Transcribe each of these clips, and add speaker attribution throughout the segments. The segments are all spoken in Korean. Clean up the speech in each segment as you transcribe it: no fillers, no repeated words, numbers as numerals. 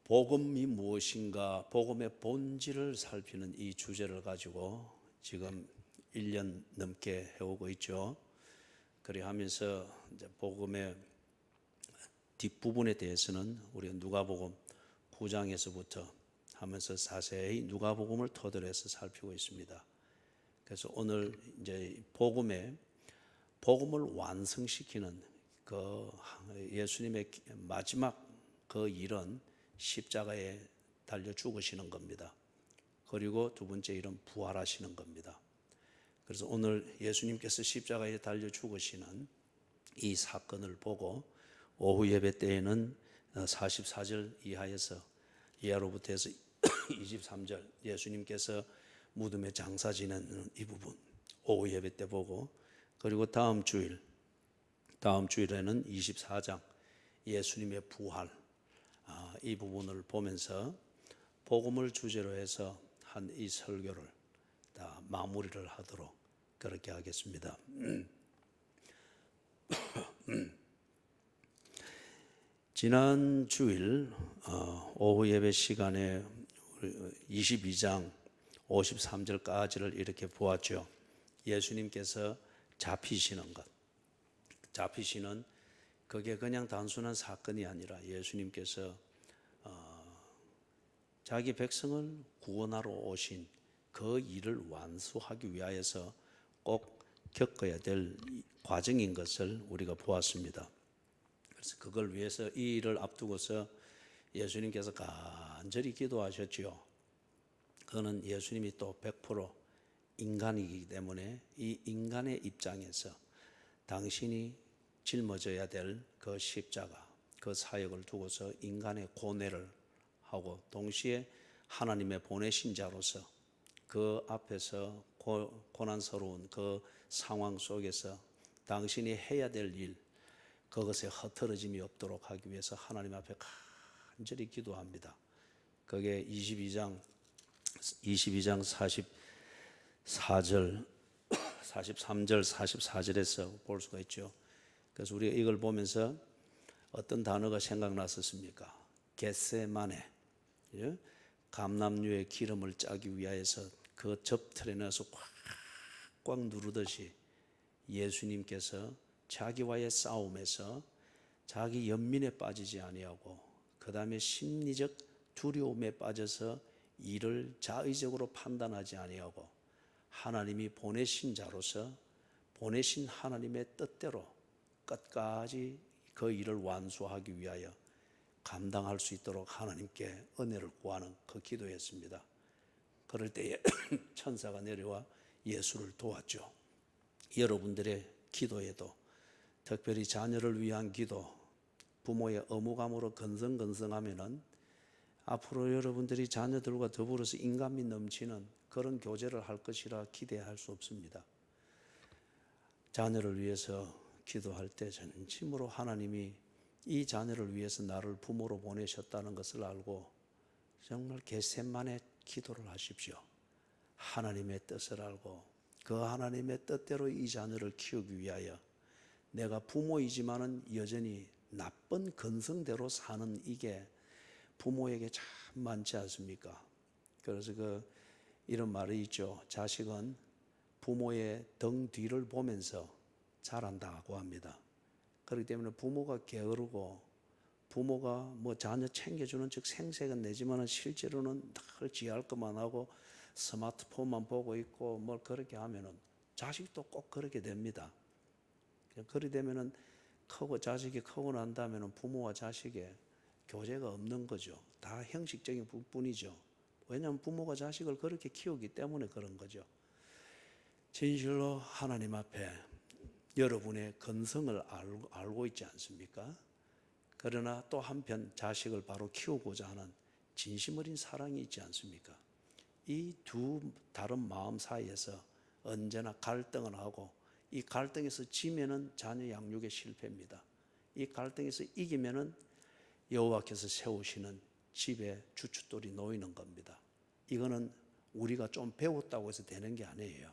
Speaker 1: 복음이 무엇인가, 복음의 본질을 살피는 이 주제를 가지고 지금 1년 넘게 해오고 있죠. 그래 하면서 이제 복음의 뒷부분에 대해서는 우리가 누가복음 9장에서부터 하면서 자세히 누가복음을 토대로 해서 살피고 있습니다. 그래서 오늘 이제 복음을 완성시키는 그 예수님의 마지막 그 일은 십자가에 달려 죽으시는 겁니다. 그리고 두 번째 일은 부활하시는 겁니다. 그래서 오늘 예수님께서 십자가에 달려 죽으시는 이 사건을 보고 오후 예배 때에는 44절 이하로부터 해서 23절 예수님께서 무덤에 장사 지내는 이 부분 오후 예배 때 보고, 그리고 다음 주일에는 24장 예수님의 부활 이 부분을 보면서 복음을 주제로 해서 한 이 설교를 다 마무리를 하도록 그렇게 하겠습니다. 지난 주일 오후 예배 시간에 22장 53절까지를 이렇게 보았죠. 예수님께서 잡히시는 것, 잡히시는 그게 그냥 단순한 사건이 아니라 예수님께서 자기 백성을 구원하러 오신 그 일을 완수하기 위하여서 꼭 겪어야 될 과정인 것을 우리가 보았습니다. 그래서 그걸 위해서 이 일을 앞두고서 예수님께서 간절히 기도하셨죠. 그거는 예수님이 또 100% 인간이기 때문에 이 인간의 입장에서 당신이 짊어져야 될 그 십자가, 그 사역을 두고서 인간의 고뇌를 하고 동시에 하나님의 보내신 자로서 그 앞에서 고난스러운 그 상황 속에서 당신이 해야 될 일, 그것에 흐트러짐이 없도록 하기 위해서 하나님 앞에 간절히 기도합니다. 그게 22장 44절 43절 44절에서 볼 수가 있죠. 그래서 우리가 이걸 보면서 어떤 단어가 생각났었습니까? 겟세마네, 감람류의 기름을 짜기 위하여서 그 접틀에 넣어서 꽉 누르듯이 예수님께서 자기와의 싸움에서 자기 연민에 빠지지 아니하고 그 다음에 심리적 두려움에 빠져서 일을 자의적으로 판단하지 아니하고 하나님이 보내신 자로서 보내신 하나님의 뜻대로 끝까지 그 일을 완수하기 위하여 감당할 수 있도록 하나님께 은혜를 구하는 그 기도였습니다. 그럴 때에 천사가 내려와 예수를 도왔죠. 여러분들의 기도에도 특별히 자녀를 위한 기도, 부모의 의무감으로 건성건성하면은 앞으로 여러분들이 자녀들과 더불어서 인간미 넘치는 그런 교제를 할 것이라 기대할 수 없습니다. 자녀를 위해서 기도할 때 전심으로 하나님이 이 자녀를 위해서 나를 부모로 보내셨다는 것을 알고 정말 겟세마네 기도를 하십시오. 하나님의 뜻을 알고 그 하나님의 뜻대로 이 자녀를 키우기 위하여 내가 부모이지만은 여전히 나쁜 근성대로 사는 이게 부모에게 참 많지 않습니까? 그래서 이런 말이 있죠. 자식은 부모의 등 뒤를 보면서 자란다고 합니다. 그렇기 때문에 부모가 게으르고 부모가 뭐 자녀 챙겨주는 즉 생색은 내지만은 실제로는 늘 지할 것만 하고 스마트폰만 보고 있고 뭘 그렇게 하면은 자식도 꼭 그렇게 됩니다. 그렇게 되면은 자식이 크고 난 다음에는 부모와 자식의 교제가 없는 거죠. 다 형식적인 부분이죠. 왜냐하면 부모가 자식을 그렇게 키우기 때문에 그런 거죠. 진실로 하나님 앞에 여러분의 근성을 알고 있지 않습니까? 그러나 또 한편 자식을 바로 키우고자 하는 진심 어린 사랑이 있지 않습니까? 이 두 다른 마음 사이에서 언제나 갈등을 하고 이 갈등에서 지면은 자녀 양육의 실패입니다. 이 갈등에서 이기면은 여호와께서 세우시는 집에 주춧돌이 놓이는 겁니다. 이거는 우리가 좀 배웠다고 해서 되는 게 아니에요.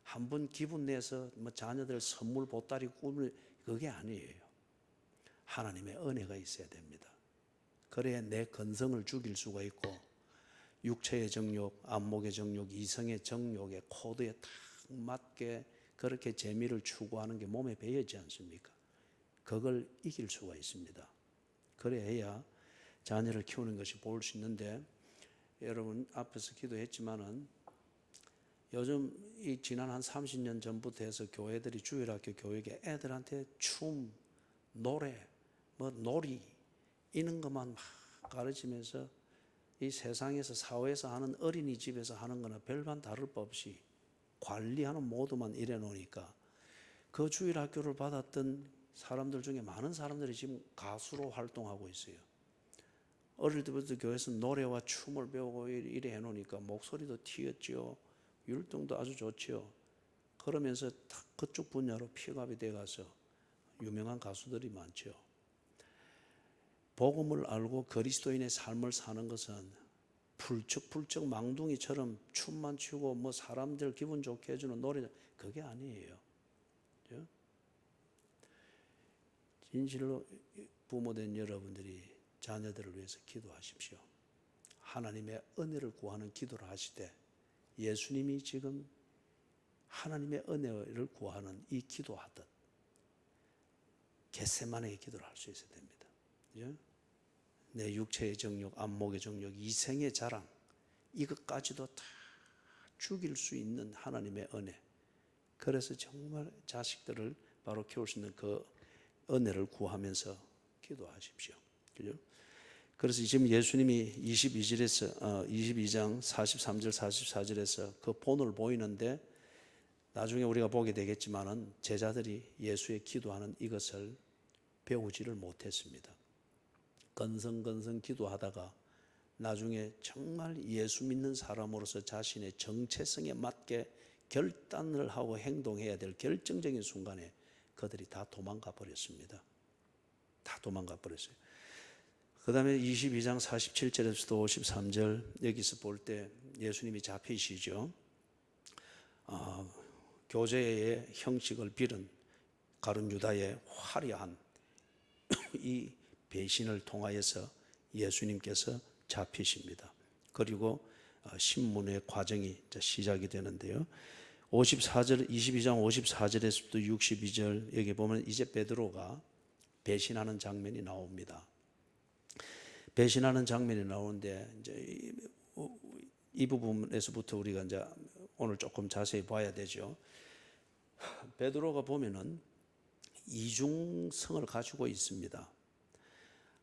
Speaker 1: 한번 기분 내서 자녀들 선물 보따리 꾸밀 그게 아니에요. 하나님의 은혜가 있어야 됩니다. 그래야 내 건성을 죽일 수가 있고 육체의 정욕, 안목의 정욕, 이성의 정욕의 코드에 딱 맞게 그렇게 재미를 추구하는 게 몸에 배이지 않습니까? 그걸 이길 수가 있습니다. 그래야 자녀를 키우는 것이 볼 수 있는데, 여러분 앞에서 기도했지만은 요즘 이 지난 한 30년 전부터 해서 교회들이, 주일학교 교육에 애들한테 춤, 노래, 뭐 놀이 이런 것만 막 가르치면서 이 세상에서, 사회에서 하는, 어린이집에서 하는 거나 별반 다를 바 없이 관리하는 모드만 이래 놓으니까 그 주일학교를 받았던 사람들 중에 많은 사람들이 지금 가수로 활동하고 있어요. 어릴 때부터 교회에서 노래와 춤을 배우고 이래 해놓으니까 목소리도 튀었죠. 율동도 아주 좋죠. 그러면서 딱 그쪽 분야로 픽업이 돼가서 유명한 가수들이 많죠. 복음을 알고 그리스도인의 삶을 사는 것은 풀쩍풀쩍 망둥이처럼 춤만 추고 뭐 사람들 기분 좋게 해주는 노래, 그게 아니에요. 그렇죠? 진실로 부모된 여러분들이 자녀들을 위해서 기도하십시오. 하나님의 은혜를 구하는 기도를 하시되, 예수님이 지금 하나님의 은혜를 구하는 이 기도하듯 겟세마네의 기도를 할 수 있어야 됩니다. 그렇죠? 내 육체의 정욕, 안목의 정욕, 이생의 자랑, 이것까지도 다 죽일 수 있는 하나님의 은혜. 그래서 정말 자식들을 바로 키울 수 있는 그 은혜를 구하면서 기도하십시오. 그죠? 그래서 지금 예수님이 22장 43절 44절에서 그 본을 보이는데, 나중에 우리가 보게 되겠지만은 제자들이 예수의 기도하는 이것을 배우지를 못했습니다. 건성건성 기도하다가 나중에 정말 예수 믿는 사람으로서 자신의 정체성에 맞게 결단을 하고 행동해야 될 결정적인 순간에 그들이 다 도망가 버렸습니다. 다 도망가 버렸어요. 그 다음에 22장 47절에서도 53절, 여기서 볼 때 예수님이 잡히시죠. 교제의 형식을 빌은 가룟 유다의 화려한 이 배신을 통하여서 예수님께서 잡히십니다. 그리고 신문의 과정이 시작이 되는데요. 52장 54절에서부터 62절, 여기 보면 이제 베드로가 배신하는 장면이 나옵니다. 배신하는 장면이 나오는데, 이제 이 부분에서부터 우리가 이제 오늘 조금 자세히 봐야 되죠. 베드로가 보면은 이중성을 가지고 있습니다.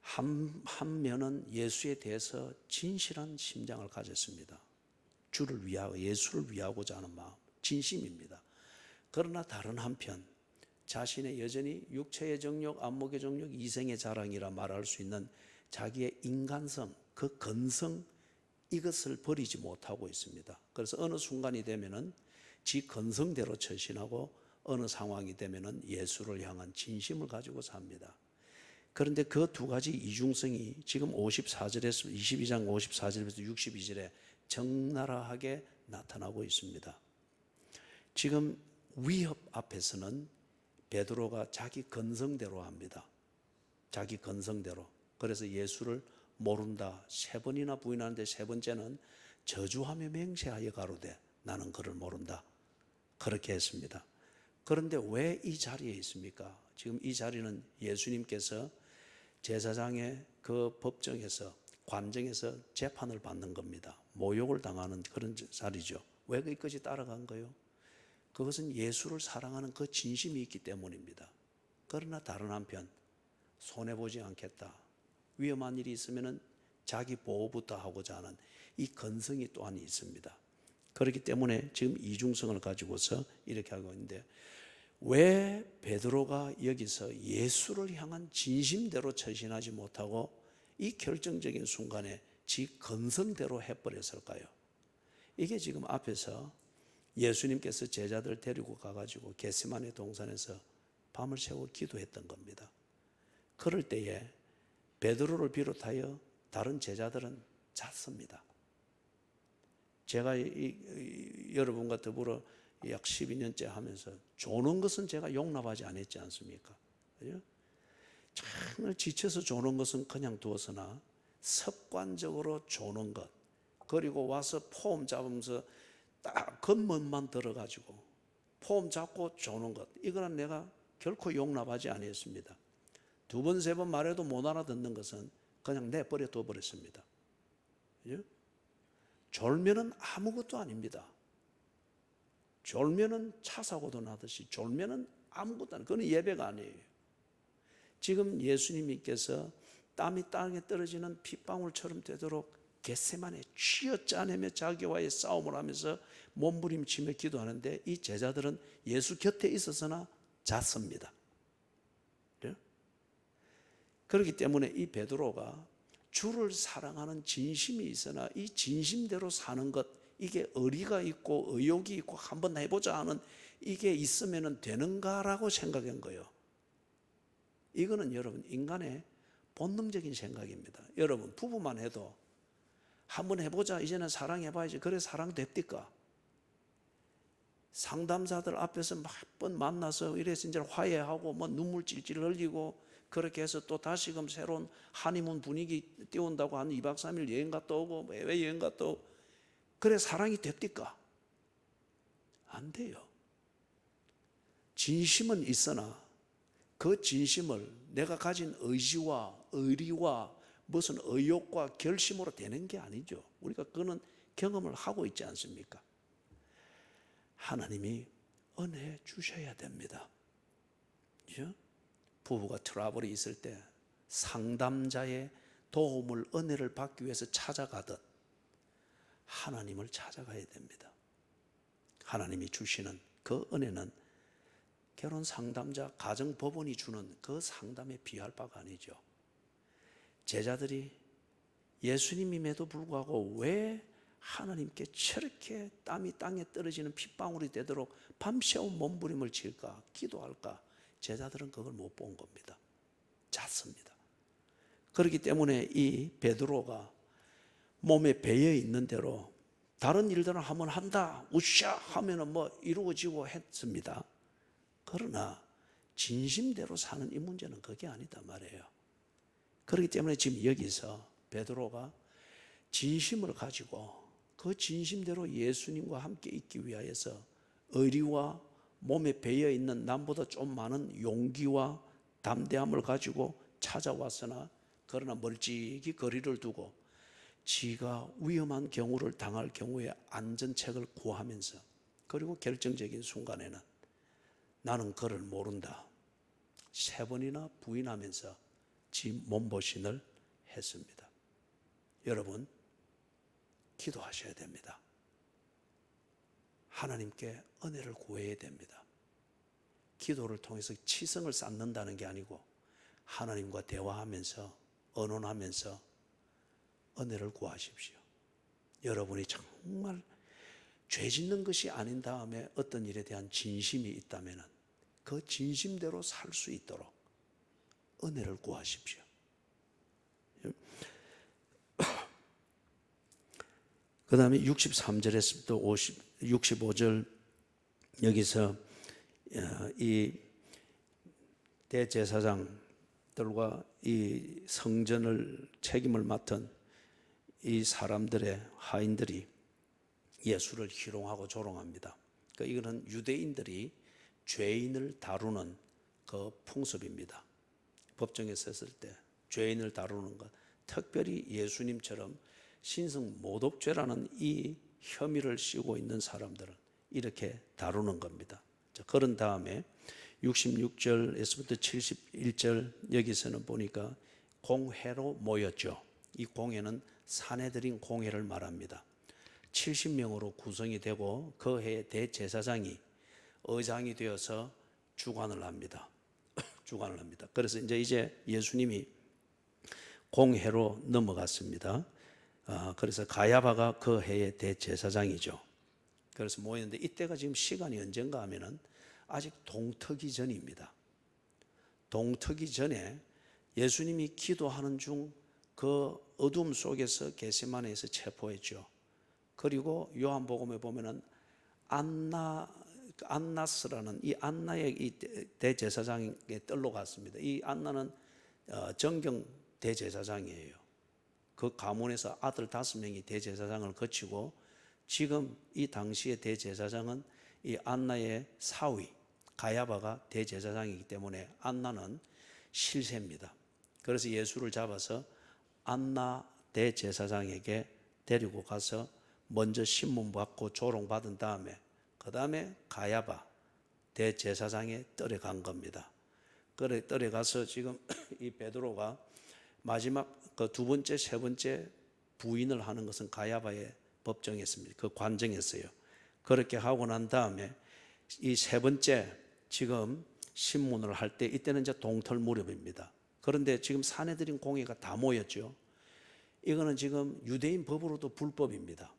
Speaker 1: 한 면은 예수에 대해서 진실한 심장을 가졌습니다. 주를 위하고 예수를 위하고자 하는 마음, 진심입니다. 그러나 다른 한편 자신의 여전히 육체의 정욕, 안목의 정욕, 이생의 자랑이라 말할 수 있는 자기의 인간성, 그 건성, 이것을 버리지 못하고 있습니다. 그래서 어느 순간이 되면은 지 건성대로 처신하고, 어느 상황이 되면은 예수를 향한 진심을 가지고 삽니다. 그런데 그 두 가지 이중성이 지금 54절에서 22장 54절에서 62절에 적나라하게 나타나고 있습니다. 지금 위협 앞에서는 베드로가 자기 건성대로 합니다. 자기 건성대로. 그래서 예수를 모른다 3번이나 부인하는데, 3번째는 저주하며 맹세하여 가로되 나는 그를 모른다, 그렇게 했습니다. 그런데 왜 이 자리에 있습니까? 지금 이 자리는 예수님께서 제사장의 그 법정에서, 관정에서 재판을 받는 겁니다. 모욕을 당하는 그런 자리죠. 왜 거기까지 따라간 거예요? 그것은 예수를 사랑하는 그 진심이 있기 때문입니다. 그러나 다른 한편 손해보지 않겠다, 위험한 일이 있으면 자기 보호부터 하고자 하는 이 건성이 또한 있습니다. 그렇기 때문에 지금 이중성을 가지고서 이렇게 하고 있는데, 왜 베드로가 여기서 예수를 향한 진심대로 처신하지 못하고 이 결정적인 순간에 지 건성대로 해버렸을까요? 이게 지금 앞에서 예수님께서 제자들 데리고 가가지고 겟세마네 동산에서 밤을 새워 기도했던 겁니다. 그럴 때에 베드로를 비롯하여 다른 제자들은 잤습니다. 제가 여러분과 더불어 약 12년째 하면서 조는 것은 제가 용납하지 않았지 않습니까? 그죠? 정말 지쳐서 조는 것은 그냥 두었으나 습관적으로 조는 것, 그리고 와서 폼 잡으면서 딱 겉멋만 들어가지고 폼 잡고 조는 것, 이거는 내가 결코 용납하지 아니했습니다. 두 번, 세 번 말해도 못 알아듣는 것은 그냥 내버려 둬버렸습니다. 예? 졸면은 아무것도 아닙니다. 졸면은 차 사고도 나듯이 졸면은 아무것도 아니에요. 그건 예배가 아니에요. 지금 예수님께서 땀이 땅에 떨어지는 핏방울처럼 되도록 겟세마네 쥐어짜내며 자기와의 싸움을 하면서 몸부림치며 기도하는데, 이 제자들은 예수 곁에 있었으나 잤습니다. 그래요? 그렇기 때문에 이 베드로가 주를 사랑하는 진심이 있으나 이 진심대로 사는 것, 이게 의리가 있고 의욕이 있고 한번 해보자 하는 이게 있으면 되는가라고 생각한 거예요. 이거는 여러분 인간의 본능적인 생각입니다. 여러분 부부만 해도 한번 해보자, 이제는 사랑해봐야지, 그래 사랑 됩니까? 상담사들 앞에서 몇 번 만나서 이래서 이제 화해하고 뭐 눈물 찔찔 흘리고 그렇게 해서 또 다시금 새로운 하니문 분위기 띄운다고 한 2박 3일 여행 갔다 오고 해외 여행 갔다 오고, 그래 사랑이 됩니까? 안 돼요. 진심은 있으나 그 진심을 내가 가진 의지와 의리와 무슨 의욕과 결심으로 되는 게 아니죠. 우리가 그거는 경험을 하고 있지 않습니까? 하나님이 은혜 주셔야 됩니다. 그죠? 부부가 트러블이 있을 때 상담자의 도움을, 은혜를 받기 위해서 찾아가듯 하나님을 찾아가야 됩니다. 하나님이 주시는 그 은혜는 결혼 상담자, 가정 법원이 주는 그 상담에 비할 바가 아니죠. 제자들이 예수님임에도 불구하고 왜 하나님께 저렇게 땀이 땅에 떨어지는 핏방울이 되도록 밤새운 몸부림을 칠까, 기도할까? 제자들은 그걸 못 본 겁니다. 잤습니다. 그렇기 때문에 이 베드로가 몸에 배어 있는 대로 다른 일들은 한번 한다, 우샤 하면은 뭐 이루어지고 했습니다. 그러나 진심대로 사는 이 문제는 그게 아니다 말이에요. 그렇기 때문에 지금 여기서 베드로가 진심을 가지고 그 진심대로 예수님과 함께 있기 위하여서 의리와 몸에 배어 있는 남보다 좀 많은 용기와 담대함을 가지고 찾아왔으나, 그러나 멀찍이 거리를 두고 지가 위험한 경우를 당할 경우에 안전책을 구하면서, 그리고 결정적인 순간에는 나는 그를 모른다 3번이나 부인하면서 지 몸보신을 했습니다. 여러분 기도하셔야 됩니다. 하나님께 은혜를 구해야 됩니다. 기도를 통해서 치성을 쌓는다는 게 아니고 하나님과 대화하면서 언언하면서 은혜를 구하십시오. 여러분이 정말 죄 짓는 것이 아닌 다음에 어떤 일에 대한 진심이 있다면 그 진심대로 살 수 있도록 은혜를 구하십시오. 그 다음에 63절에서부터 65절, 여기서 이 대제사장들과 이 성전을 책임을 맡은 이 사람들의 하인들이 예수를 희롱하고 조롱합니다. 그러니까 이거는 유대인들이 죄인을 다루는 그 풍습입니다. 법정에 섰을 때 죄인을 다루는 것, 특별히 예수님처럼 신성 모독죄라는 이 혐의를 씌우고 있는 사람들은 이렇게 다루는 겁니다. 자, 그런 다음에 66절에서부터 71절, 여기서는 보니까 공회로 모였죠. 이 공회는 사내들인 공회를 말합니다. 70명으로 구성이 되고 그 해에 대제사장이 의장이 되어서 주관을 합니다. 주관을 합니다. 그래서 이제 예수님이 공회로 넘어갔습니다. 그래서 가야바가 그 해의 대제사장이죠. 그래서 모였는데 이때가 지금 시간이 언젠가 하면은 아직 동트기 전입니다. 동트기 전에 예수님이 기도하는 중 그 어둠 속에서 겟세마네에서 체포했죠. 그리고 요한복음에 보면은 안나스라는 이 안나의 이 대제사장의 뜰로 갔습니다. 이 안나는 정경 대제사장이에요. 그 가문에서 아들 5명이 대제사장을 거치고 지금 이 당시의 대제사장은 이 안나의 사위 가야바가 대제사장이기 때문에 안나는 실세입니다. 그래서 예수를 잡아서 안나 대제사장에게 데리고 가서 먼저 신문 받고 조롱 받은 다음에 그 다음에 가야바 대제사장의 뜰에 간 겁니다. 그래 뜰에 가서 지금 이 베드로가 마지막 그 2번째, 3번째 부인을 하는 것은 가야바의 법정이었습니다. 그 관정이었어요. 그렇게 하고 난 다음에 이 3번째 지금 신문을 할 때 이때는 이제 동틀 무렵입니다. 그런데 지금 사내들인 공회가 다 모였죠. 이거는 지금 유대인 법으로도 불법입니다.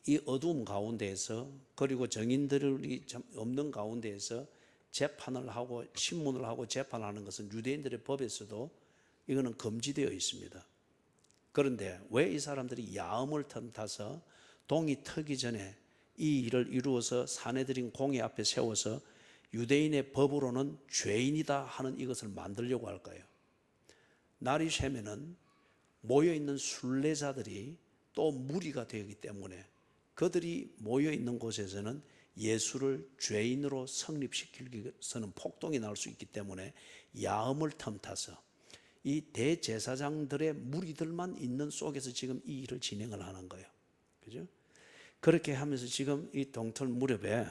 Speaker 1: 이 어두움 가운데에서 그리고 정인들이 없는 가운데에서 재판을 하고 신문을 하고 재판하는 것은 유대인들의 법에서도 이거는 금지되어 있습니다. 그런데 왜 이 사람들이 야음을 틈타서 동이 트기 전에 이 일을 이루어서 사내들인 공회 앞에 세워서 유대인의 법으로는 죄인이다 하는 이것을 만들려고 할까요? 날이 새면은 모여있는 순례자들이 또 무리가 되기 때문에 그들이 모여있는 곳에서는 예수를 죄인으로 성립시키기 위해서는 폭동이 날 수 있기 때문에 야음을 틈타서 이 대제사장들의 무리들만 있는 속에서 지금 이 일을 진행을 하는 거예요. 그죠? 그렇게 하면서 지금 이 동틀 무렵에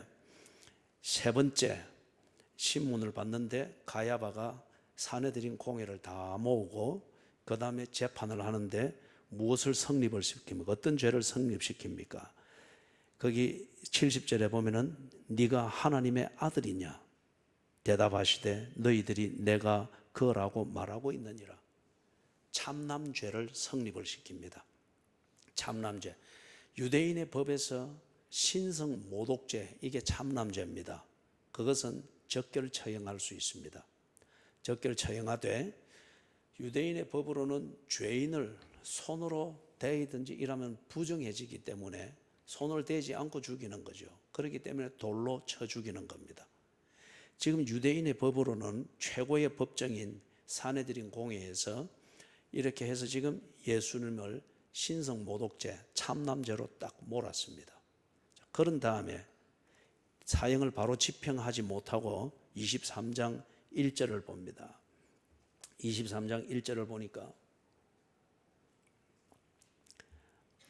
Speaker 1: 3번째 신문을 받는데 가야바가 사내들인 공회를 다 모으고 그 다음에 재판을 하는데 무엇을 성립을 시킵니까? 어떤 죄를 성립시킵니까? 거기 70절에 보면은 네가 하나님의 아들이냐? 대답하시되 너희들이 내가 그라고 말하고 있느니라. 참남죄를 성립을 시킵니다. 참남죄. 유대인의 법에서 신성 모독죄, 이게 참남죄입니다. 그것은 적결 처형할 수 있습니다. 적결 처형하되 유대인의 법으로는 죄인을 손으로 대이든지 이러면 부정해지기 때문에 손을 대지 않고 죽이는 거죠. 그렇기 때문에 돌로 쳐 죽이는 겁니다. 지금 유대인의 법으로는 최고의 법정인 사내들인 공회에서 이렇게 해서 지금 예수님을 신성 모독죄, 참남죄로 딱 몰았습니다. 그런 다음에 사형을 바로 집행하지 못하고 23장 1절을 봅니다. 23장 1절을 보니까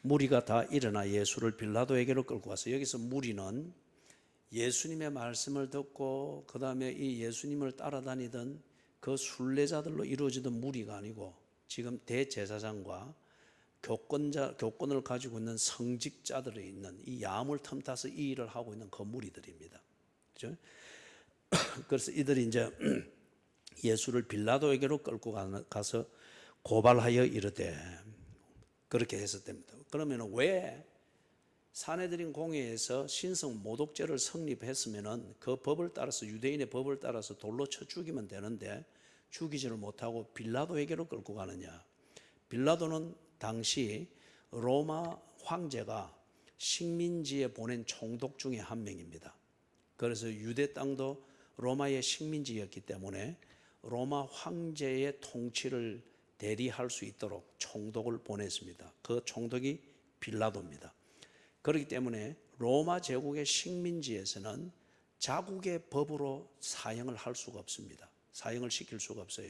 Speaker 1: 무리가 다 일어나 예수를 빌라도에게로 끌고 와서, 여기서 무리는 예수님의 말씀을 듣고 그 다음에 이 예수님을 따라다니던 그 순례자들로 이루어지던 무리가 아니고 지금 대제사장과 교권을 가지고 있는 성직자들이 있는 이 야음을 틈타서 이 일을 하고 있는 그 무리들입니다. 그렇죠? 그래서 이들이 이제 예수를 빌라도에게로 끌고 가서 고발하여 이르되, 그렇게 했었답니다. 그러면 왜 사내들인 공회에서 신성 모독죄를 성립했으면은 그 법을 따라서, 유대인의 법을 따라서 돌로 쳐 죽이면 되는데 죽이지를 못하고 빌라도에게로 끌고 가느냐? 빌라도는 당시 로마 황제가 식민지에 보낸 총독 중에 한 명입니다. 그래서 유대 땅도 로마의 식민지였기 때문에 로마 황제의 통치를 대리할 수 있도록 총독을 보냈습니다. 그 총독이 빌라도입니다. 그렇기 때문에 로마 제국의 식민지에서는 자국의 법으로 사형을 할 수가 없습니다. 사형을 시킬 수가 없어요.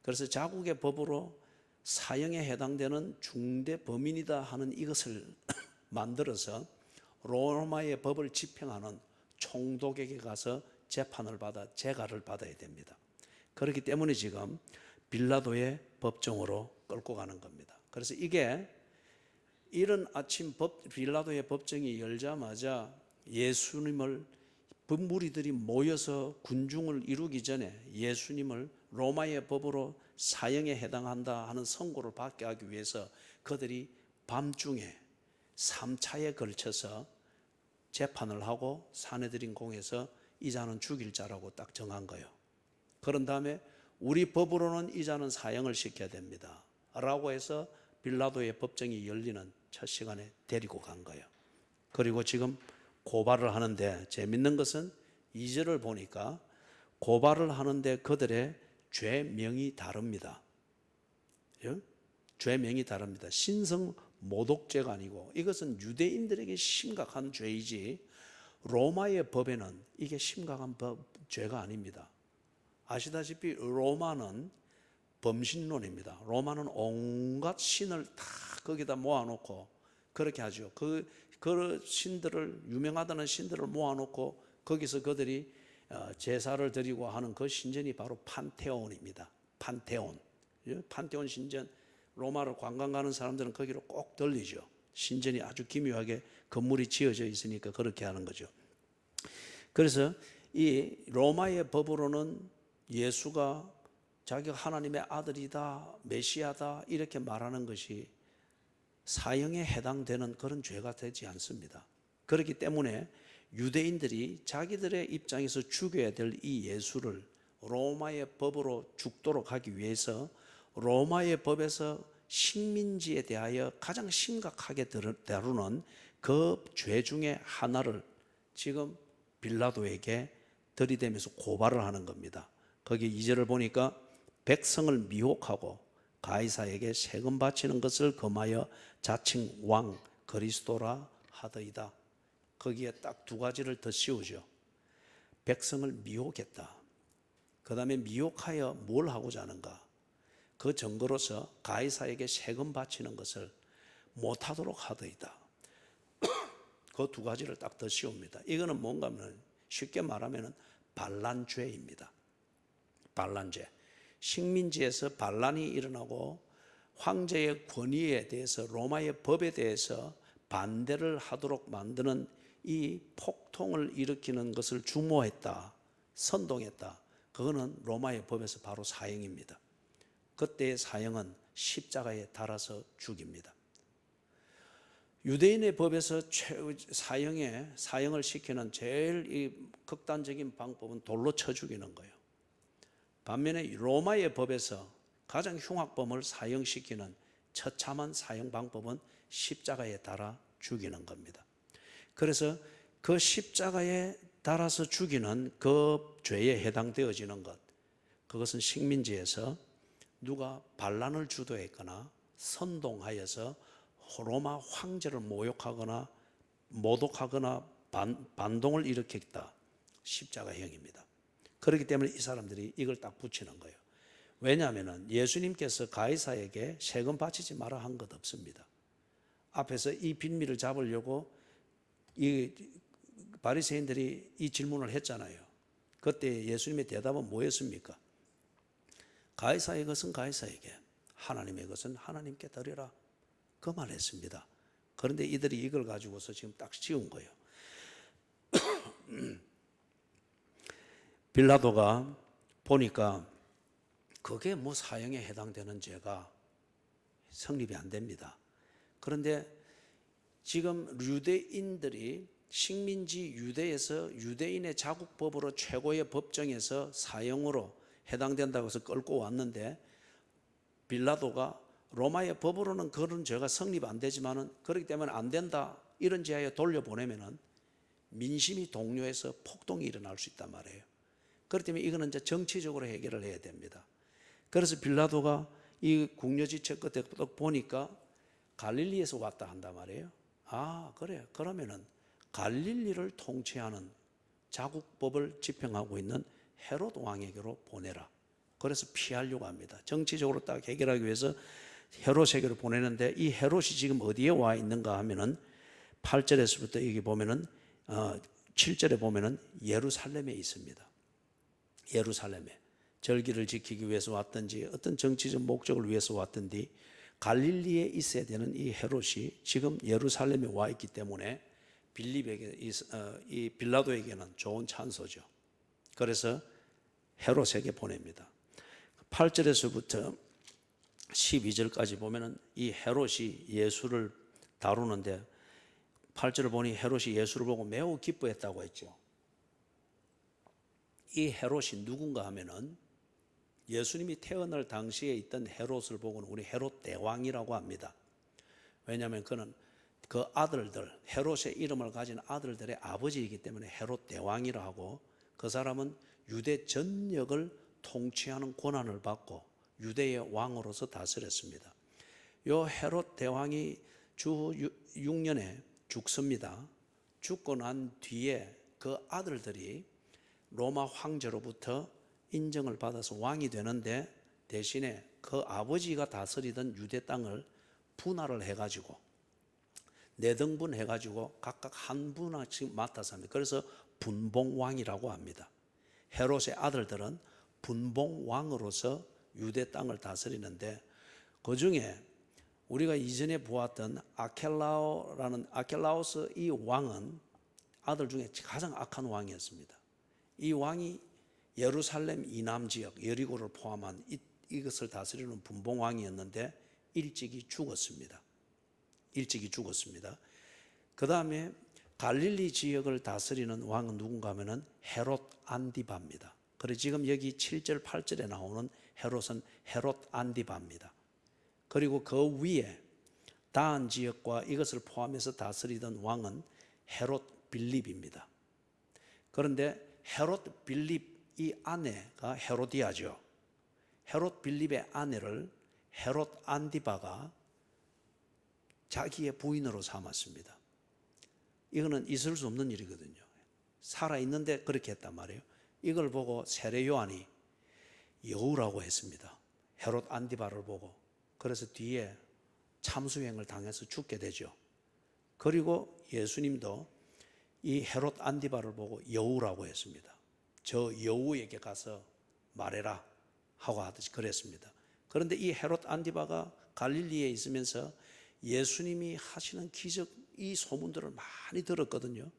Speaker 1: 그래서 자국의 법으로 사형에 해당되는 중대 범인이다 하는 이것을 만들어서 로마의 법을 집행하는 총독에게 가서 재판을 받아 재가를 받아야 됩니다. 그렇기 때문에 지금 빌라도의 법정으로 끌고 가는 겁니다. 그래서 이게 이른 아침 빌라도의 법정이 열자마자 예수님을 무리들이 모여서 군중을 이루기 전에 예수님을 로마의 법으로 사형에 해당한다 하는 선고를 받게 하기 위해서 그들이 밤중에 3차에 걸쳐서 재판을 하고 사내들인 공에서 이 자는 죽일 자라고 딱 정한 거예요. 그런 다음에 우리 법으로는 이 자는 사형을 시켜야 됩니다 라고 해서 빌라도의 법정이 열리는 첫 시간에 데리고 간 거예요. 그리고 지금 고발을 하는데 재밌는 것은 2절을 보니까 고발을 하는데 그들의 죄명이 다릅니다. 죄명이 다릅니다. 신성 모독죄가 아니고 이것은 유대인들에게 심각한 죄이지 로마의 법에는 이게 심각한 죄가 아닙니다. 아시다시피 로마는 범신론입니다. 로마는 온갖 신을 다 거기다 모아놓고 그렇게 하죠. 그 신들을, 유명하다는 신들을 모아놓고 거기서 그들이 제사를 드리고 하는 그 신전이 바로 판테온입니다. 판테온 신전, 로마를 관광 가는 사람들은 거기로 꼭 들리죠. 신전이 아주 기묘하게 건물이 지어져 있으니까 그렇게 하는 거죠. 그래서 이 로마의 법으로는 예수가 자기가 하나님의 아들이다, 메시아다 이렇게 말하는 것이 사형에 해당되는 그런 죄가 되지 않습니다. 그렇기 때문에 유대인들이 자기들의 입장에서 죽여야 될 이 예수를 로마의 법으로 죽도록 하기 위해서 로마의 법에서 식민지에 대하여 가장 심각하게 다루는 그 죄 중에 하나를 지금 빌라도에게 들이대면서 고발을 하는 겁니다. 거기 2절을 보니까 백성을 미혹하고 가이사에게 세금 바치는 것을 금하여 자칭 왕 그리스도라 하더이다. 거기에 딱 두 가지를 더 씌우죠. 백성을 미혹했다. 그 다음에 미혹하여 뭘 하고자 하는가? 그 증거로서 가이사에게 세금 바치는 것을 못하도록 하더이다. 그 두 가지를 딱 더 씌웁니다. 이거는 뭔가 하면 쉽게 말하면 반란죄입니다. 반란죄. 식민지에서 반란이 일어나고 황제의 권위에 대해서 로마의 법에 대해서 반대를 하도록 만드는 이 폭동을 일으키는 것을 주모했다, 선동했다. 그거는 로마의 법에서 바로 사형입니다. 그때의 사형은 십자가에 달아서 죽입니다. 유대인의 법에서 사형을 시키는 제일 이 극단적인 방법은 돌로 쳐 죽이는 거예요. 반면에 로마의 법에서 가장 흉악범을 사형시키는 처참한 사형 방법은 십자가에 달아 죽이는 겁니다. 그래서 그 십자가에 달아서 죽이는 그 죄에 해당되어지는 것, 그것은 식민지에서 누가 반란을 주도했거나 선동하여서 로마 황제를 모욕하거나 모독하거나 반동을 일으켰다. 십자가형입니다. 그렇기 때문에 이 사람들이 이걸 딱 붙이는 거예요. 왜냐하면 예수님께서 가이사에게 세금 바치지 마라 한 것 없습니다. 앞에서 이 빈미를 잡으려고 이 바리새인들이 이 질문을 했잖아요. 그때 예수님의 대답은 뭐였습니까? 가이사의 것은 가이사에게, 하나님의 것은 하나님께 드리라. 그 말 했습니다. 그런데 이들이 이걸 가지고서 지금 딱 씌운 거예요. 빌라도가 보니까 그게 뭐 사형에 해당되는 죄가 성립이 안 됩니다. 그런데 지금 유대인들이 식민지 유대에서 유대인의 자국법으로 최고의 법정에서 사형으로 해당된다고 해서 끌고 왔는데 빌라도가 로마의 법으로는 그런 죄가 성립 안 되지만은 그렇기 때문에 안 된다 이런 제하에 돌려보내면은 민심이 동요해서 폭동이 일어날 수 있단 말이에요. 그렇기 때문에 이거는 이제 정치적으로 해결을 해야 됩니다. 그래서 빌라도가 이 궁여지책 끝에 보니까 갈릴리에서 왔다 한단 말이에요. 아, 그래. 그러면은 갈릴리를 통치하는 자국법을 집행하고 있는 헤롯 왕에게로 보내라. 그래서 피하려고 합니다. 정치적으로 딱 해결하기 위해서 헤롯에게로 보내는데 이 헤롯이 지금 어디에 와 있는가 하면은 8절에서부터 여기 보면은 7절에 보면은 예루살렘에 있습니다. 예루살렘에 절기를 지키기 위해서 왔든지 어떤 정치적 목적을 위해서 왔든지 갈릴리에 있어야 되는 이 헤롯이 지금 예루살렘에 와 있기 때문에 이 빌라도에게는 좋은 찬소죠. 그래서 헤롯에게 보냅니다. 8절에서부터 12절까지 보면은 이 헤롯이 예수를 다루는데 8절을 보니 헤롯이 예수를 보고 매우 기뻐했다고 했죠. 이 헤롯이 누군가 하면은 예수님이 태어날 당시에 있던 헤롯을 보고는 우리 헤롯 대왕이라고 합니다. 왜냐하면 그는 그 아들들, 헤롯의 이름을 가진 아들들의 아버지이기 때문에 헤롯 대왕이라 하고 그 사람은 유대 전역을 통치하는 권한을 받고 유대의 왕으로서 다스렸습니다. 요 헤롯 대왕이 주 6년에 죽습니다. 죽고 난 뒤에 그 아들들이 로마 황제로부터 인정을 받아서 왕이 되는데, 대신에 그 아버지가 다스리던 유대 땅을 분할을 해가지고 4등분 해가지고 각각 한 분씩 맡아서 합니다. 그래서 분봉왕이라고 합니다. 헤롯의 아들들은 분봉왕으로서 유대 땅을 다스리는데, 그 중에 우리가 이전에 보았던 아켈라오스 이 왕은 아들 중에 가장 악한 왕이었습니다. 이 왕이 예루살렘 이남 지역 여리고를 포함한 이것을 다스리는 분봉왕이었는데 일찍이 죽었습니다. 그 다음에 갈릴리 지역을 다스리는 왕은 누군가 하면은 헤롯 안디바입니다. 그래서 지금 여기 7절 8절에 나오는 헤롯은 헤롯 안디바입니다. 그리고 그 위에 다한 지역과 이것을 포함해서 다스리던 왕은 헤롯 빌립입니다. 그런데 헤롯 빌립 이 아내가 헤로디아죠. 헤롯 빌립의 아내를 헤롯 안디바가 자기의 부인으로 삼았습니다. 이거는 있을 수 없는 일이거든요. 살아있는데 그렇게 했단 말이에요. 이걸 보고 세례 요한이 여우라고 했습니다. 헤롯 안디바를 보고. 그래서 뒤에 참수행을 당해서 죽게 되죠. 그리고 예수님도 이 헤롯 안디바를 보고 여우라고 했습니다. 저 여우에게 가서 말해라 하고 하듯이 그랬습니다. 그런데 이 헤롯 안디바가 갈릴리에 있으면서 예수님이 하시는 기적, 이 소문들을 많이 들었거든요.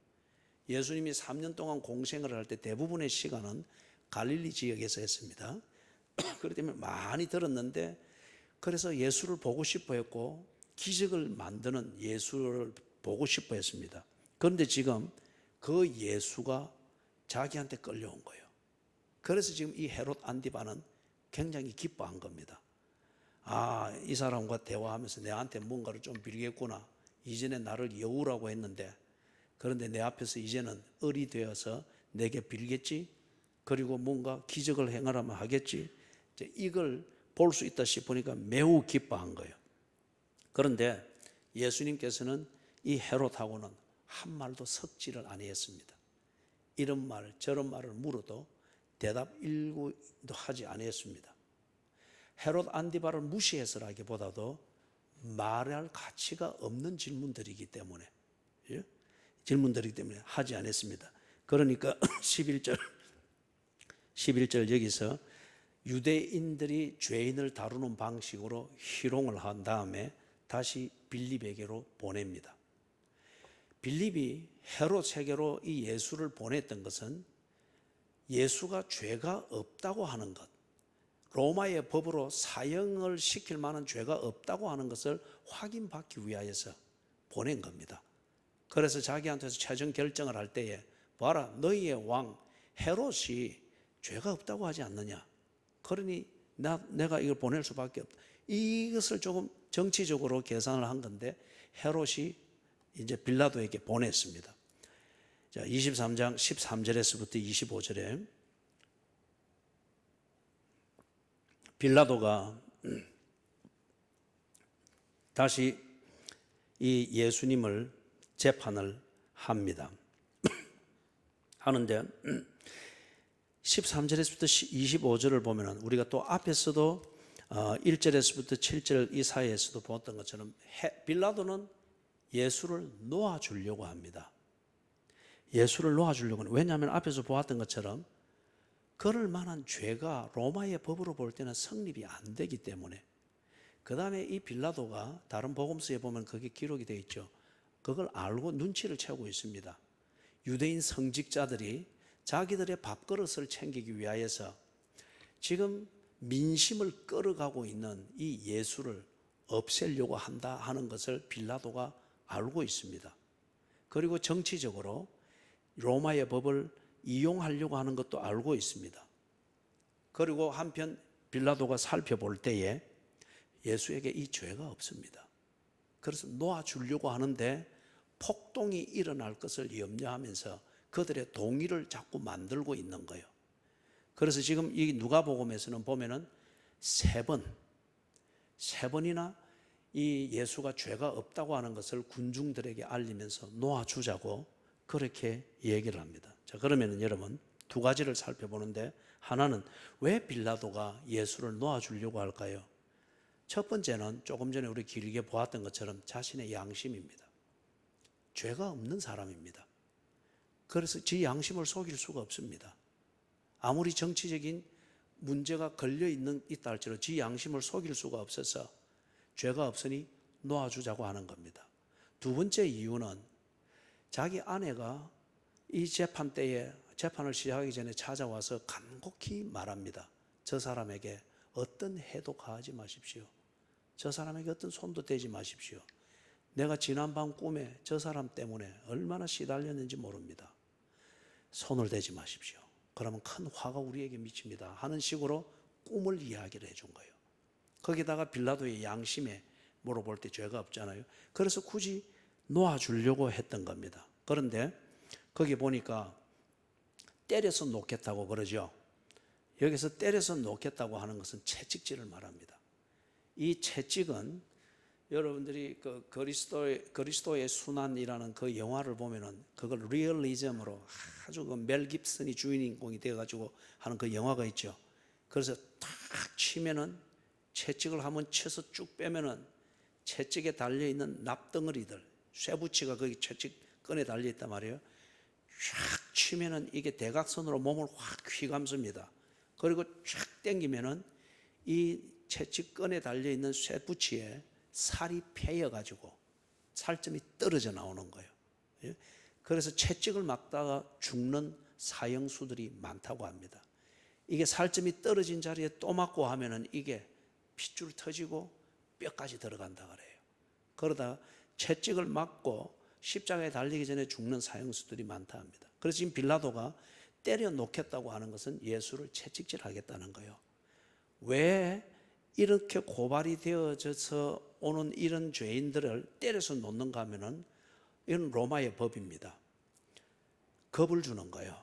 Speaker 1: 예수님이 3년 동안 공생을 할 때 대부분의 시간은 갈릴리 지역에서 했습니다. 그렇기 때문에 많이 들었는데, 그래서 예수를 보고 싶어 했고 기적을 만드는 예수를 보고 싶어 했습니다. 그런데 지금 그 예수가 자기한테 끌려온 거예요. 그래서 지금 이 헤롯 안디바는 굉장히 기뻐한 겁니다. 아, 이 사람과 대화하면서 내한테 뭔가를 좀 빌겠구나. 이전에 나를 여우라고 했는데, 그런데 내 앞에서 이제는 을이 되어서 내게 빌겠지? 그리고 뭔가 기적을 행하라면 하겠지? 이걸 볼 수 있다 싶으니까 매우 기뻐한 거예요. 그런데 예수님께서는 이 헤롯하고는 한 말도 섞지를 아니했습니다. 이런 말 저런 말을 물어도 대답 일구도 하지 아니했습니다. 헤롯 안디바를 무시해서라기보다도 말할 가치가 없는 질문들이기 때문에 하지 않았습니다. 그러니까 11절 여기서 유대인들이 죄인을 다루는 방식으로 희롱을 한 다음에 다시 빌립에게로 보냅니다. 빌립이 헤롯에게로 이 예수를 보냈던 것은 예수가 죄가 없다고 하는 것, 로마의 법으로 사형을 시킬 만한 죄가 없다고 하는 것을 확인받기 위하여서 보낸 겁니다. 그래서 자기한테서 최종 결정을 할 때에 봐라, 너희의 왕 헤롯이 죄가 없다고 하지 않느냐, 그러니 내가 이걸 보낼 수밖에 없다. 이것을 조금 정치적으로 계산을 한 건데 헤롯이 이제 빌라도에게 보냈습니다. 자, 23장 13절에서부터 25절에 빌라도가 다시 이 예수님을 재판을 합니다. 하는데 13절에서부터 25절을 보면 우리가 또 앞에서도 1절에서부터 7절 이 사이에서도 보았던 것처럼 빌라도는 예수를 놓아주려고 합니다. 예수를 놓아주려고 합니다. 왜냐하면 앞에서 보았던 것처럼 그럴 만한 죄가 로마의 법으로 볼 때는 성립이 안 되기 때문에. 그 다음에 이 빌라도가 다른 복음서에 보면 그게 기록이 되어 있죠. 그걸 알고 눈치를 채우고 있습니다. 유대인 성직자들이 자기들의 밥그릇을 챙기기 위하여서 지금 민심을 끌어가고 있는 이 예수를 없애려고 한다 하는 것을 빌라도가 알고 있습니다. 그리고 정치적으로 로마의 법을 이용하려고 하는 것도 알고 있습니다. 그리고 한편 빌라도가 살펴볼 때에 예수에게 이 죄가 없습니다. 그래서 놓아주려고 하는데 폭동이 일어날 것을 염려하면서 그들의 동의를 자꾸 만들고 있는 거예요. 그래서 지금 이 누가복음에서는 보면은 세 번이나 이 예수가 죄가 없다고 하는 것을 군중들에게 알리면서 놓아주자고 그렇게 얘기를 합니다. 자, 그러면은 여러분 두 가지를 살펴보는데, 하나는 왜 빌라도가 예수를 놓아주려고 할까요? 첫 번째는 조금 전에 우리 길게 보았던 것처럼 자신의 양심입니다. 죄가 없는 사람입니다. 그래서 지 양심을 속일 수가 없습니다. 아무리 정치적인 문제가 있다 할지라도 지 양심을 속일 수가 없어서 죄가 없으니 놓아주자고 하는 겁니다. 두 번째 이유는 자기 아내가 이 재판 때에 재판을 시작하기 전에 찾아와서 간곡히 말합니다. 저 사람에게 어떤 해도 가하지 마십시오. 저 사람에게 어떤 손도 대지 마십시오. 내가 지난밤 꿈에 저 사람 때문에 얼마나 시달렸는지 모릅니다. 손을 대지 마십시오. 그러면 큰 화가 우리에게 미칩니다 하는 식으로 꿈을 이야기를 해준 거예요. 거기다가 빌라도의 양심에 물어볼 때 죄가 없잖아요. 그래서 굳이 놓아주려고 했던 겁니다. 그런데 거기 보니까 때려서 놓겠다고 그러죠. 여기서 때려서 놓겠다고 하는 것은 채찍질을 말합니다. 이 채찍은 여러분들이 그 그리스도의 순환이라는 그 영화를 보면은 그걸 리얼리즘으로 아주 그 멜 깁슨이 주인공이 되어가지고 하는 그 영화가 있죠. 그래서 탁 치면은 채찍을 한번 쳐서 쭉 빼면은 채찍에 달려있는 납덩어리들, 쇠붙이가 거기 채찍끈에 달려있단 말이에요. 쫙 치면은 이게 대각선으로 몸을 확 휘감습니다. 그리고 쫙 당기면은 이 채찍끈에 달려있는 쇠붙이에 살이 패여가지고 살점이 떨어져 나오는 거예요. 그래서 채찍을 맞다가 죽는 사형수들이 많다고 합니다. 이게 살점이 떨어진 자리에 또 맞고 하면은 이게 핏줄 터지고 뼈까지 들어간다 그래요. 그러다 채찍을 맞고 십자가에 달리기 전에 죽는 사형수들이 많다 합니다. 그래서 지금 빌라도가 때려 놓겠다고 하는 것은 예수를 채찍질하겠다는 거예요. 왜 이렇게 고발이 되어져서 오는 이런 죄인들을 때려서 놓는가 하면은 이건 로마의 법입니다. 겁을 주는 거예요.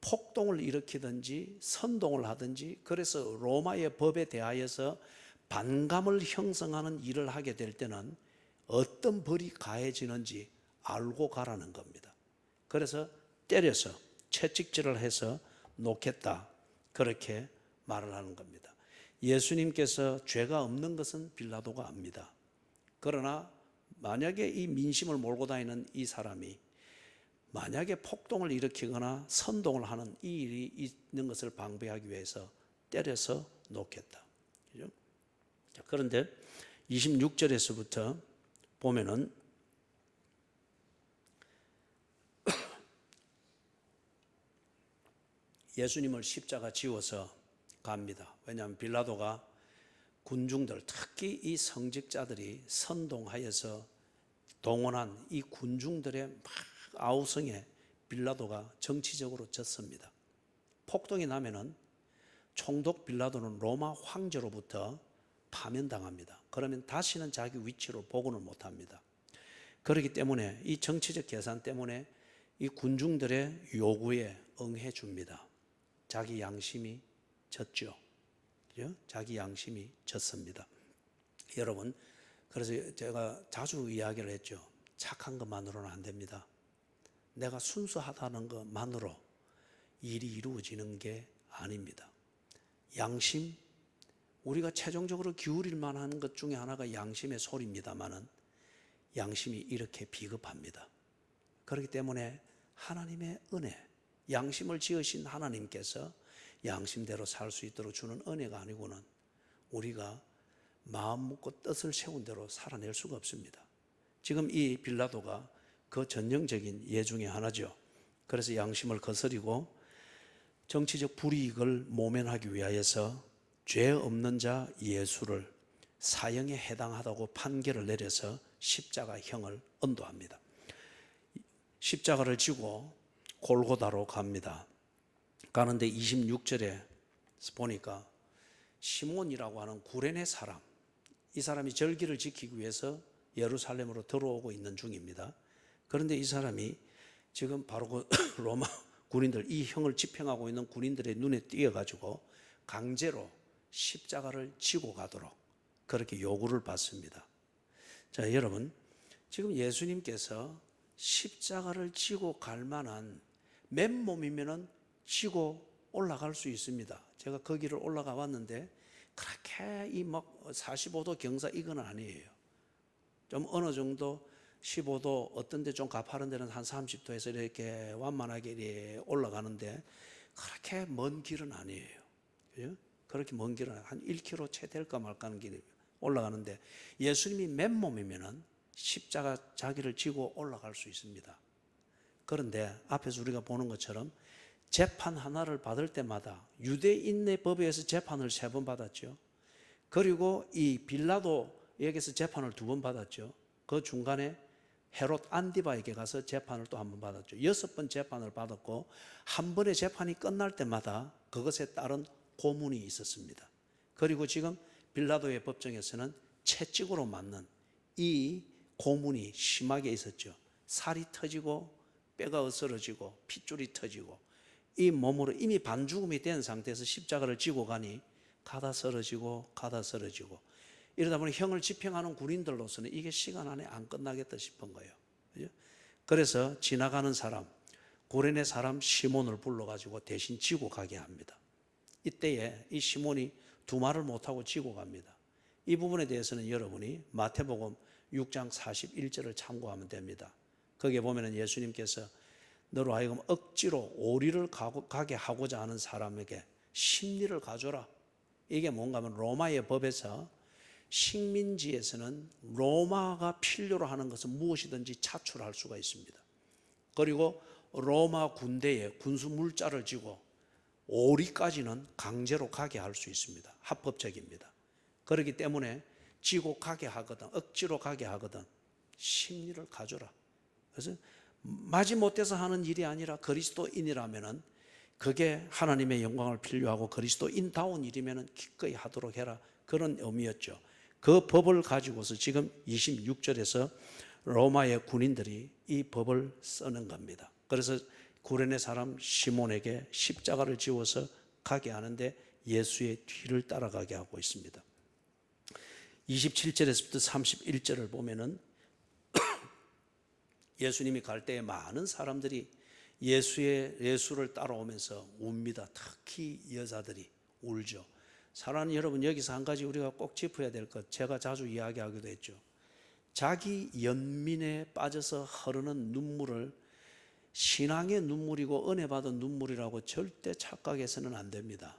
Speaker 1: 폭동을 일으키든지 선동을 하든지, 그래서 로마의 법에 대하여서 반감을 형성하는 일을 하게 될 때는 어떤 벌이 가해지는지 알고 가라는 겁니다. 그래서 때려서 채찍질을 해서 놓겠다, 그렇게 말을 하는 겁니다. 예수님께서 죄가 없는 것은 빌라도가 압니다. 그러나 만약에 이 민심을 몰고 다니는 이 사람이 만약에 폭동을 일으키거나 선동을 하는 이 일이 있는 것을 방지하기 위해서 때려서 놓겠다. 그죠? 그런데 26절에서부터 보면은 예수님을 십자가 지워서 갑니다. 왜냐하면 빌라도가 군중들, 특히 이 성직자들이 선동하여서 동원한 이 군중들의 막 아우성에 빌라도가 정치적으로 졌습니다. 폭동이 나면은 총독 빌라도는 로마 황제로부터 파면당합니다. 그러면 다시는 자기 위치로 복원을 못합니다. 그렇기 때문에 이 정치적 계산 때문에 이 군중들의 요구에 응해줍니다. 자기 양심이 졌죠. 자기 양심이 졌습니다. 여러분, 그래서 제가 자주 이야기를 했죠. 착한 것만으로는 안 됩니다. 내가 순수하다는 것만으로 일이 이루어지는 게 아닙니다. 양심, 우리가 최종적으로 기울일 만한 것 중에 하나가 양심의 소리입니다만은 양심이 이렇게 비겁합니다. 그렇기 때문에 하나님의 은혜, 양심을 지으신 하나님께서 양심대로 살 수 있도록 주는 은혜가 아니고는 우리가 마음 먹고 뜻을 세운 대로 살아낼 수가 없습니다. 지금 이 빌라도가 그 전형적인 예 중에 하나죠. 그래서 양심을 거스리고 정치적 불이익을 모면하기 위하여서 죄 없는 자 예수를 사형에 해당하다고 판결을 내려서 십자가형을 언도합니다. 십자가를 지고 골고다로 갑니다. 가는데 26절에 보니까 시몬이라고 하는 구레네 사람, 이 사람이 절기를 지키기 위해서 예루살렘으로 들어오고 있는 중입니다. 그런데 이 사람이 지금 바로 그 로마 군인들, 이 형을 집행하고 있는 군인들의 눈에 띄어가지고 강제로 십자가를 지고 가도록 그렇게 요구를 받습니다. 자, 여러분, 지금 예수님께서 십자가를 지고 갈 만한 맨몸이면은 지고 올라갈 수 있습니다. 제가 거기를 올라가 봤는데 그렇게 이 막 45도 경사 이건 아니에요. 좀 어느 정도 15도, 어떤 데 좀 가파른 데는 한 30도에서 이렇게 완만하게 이렇게 올라가는데 그렇게 먼 길은 아니에요. 그죠? 그렇게 먼 길은 한 1km 채 될까 말까 하는 길이 올라가는데 예수님이 맨몸이면은 십자가 자기를 지고 올라갈 수 있습니다. 그런데 앞에서 우리가 보는 것처럼 재판 하나를 받을 때마다 유대인의 법에 의해서 재판을 3번 받았죠. 그리고 이 빌라도에게서 재판을 2번 받았죠. 그 중간에 헤롯 안디바에게 가서 재판을 또 1번 받았죠. 6번 재판을 받았고 한 번의 재판이 끝날 때마다 그것에 따른 고문이 있었습니다. 그리고 지금 빌라도의 법정에서는 채찍으로 맞는 이 고문이 심하게 있었죠. 살이 터지고 뼈가 으스러지고 핏줄이 터지고 이 몸으로 이미 반죽음이 된 상태에서 십자가를 지고 가니 가다 쓰러지고 가다 쓰러지고 이러다 보니 형을 집행하는 군인들로서는 이게 시간 안에 안 끝나겠다 싶은 거예요. 그래서 지나가는 사람, 구레네 사람 시몬을 불러가지고 대신 지고 가게 합니다. 이때에 이 시몬이 두말을 못하고 지고 갑니다. 이 부분에 대해서는 여러분이 마태복음 6장 41절을 참고하면 됩니다. 거기에 보면 예수님께서 너로 하여금 억지로 오리를 가게 하고자 하는 사람에게 심리를 가져라. 이게 뭔가 하면 로마의 법에서 식민지에서는 로마가 필요로 하는 것은 무엇이든지 차출할 수가 있습니다. 그리고 로마 군대에 군수 물자를 지고 오리까지는 강제로 가게 할 수 있습니다. 합법적입니다. 그렇기 때문에 지고 가게 하거든, 억지로 가게 하거든 심리를 가져라. 그래서 마지못해서 하는 일이 아니라 그리스도인이라면은 그게 하나님의 영광을 필요하고 그리스도인다운 일이면은 기꺼이 하도록 해라. 그런 의미였죠. 그 법을 가지고서 지금 26절에서 로마의 군인들이 이 법을 쓰는 겁니다. 그래서 구레네 사람 시몬에게 십자가를 지워서 가게 하는데 예수의 뒤를 따라가게 하고 있습니다. 27절에서부터 31절을 보면은 예수님이 갈 때에 많은 사람들이 예수를 따라오면서 웁니다. 특히 여자들이 울죠. 사랑하는 여러분, 여기서 한 가지 우리가 꼭 짚어야 될 것, 제가 자주 이야기하기도 했죠. 자기 연민에 빠져서 흐르는 눈물을 신앙의 눈물이고 은혜 받은 눈물이라고 절대 착각해서는 안 됩니다.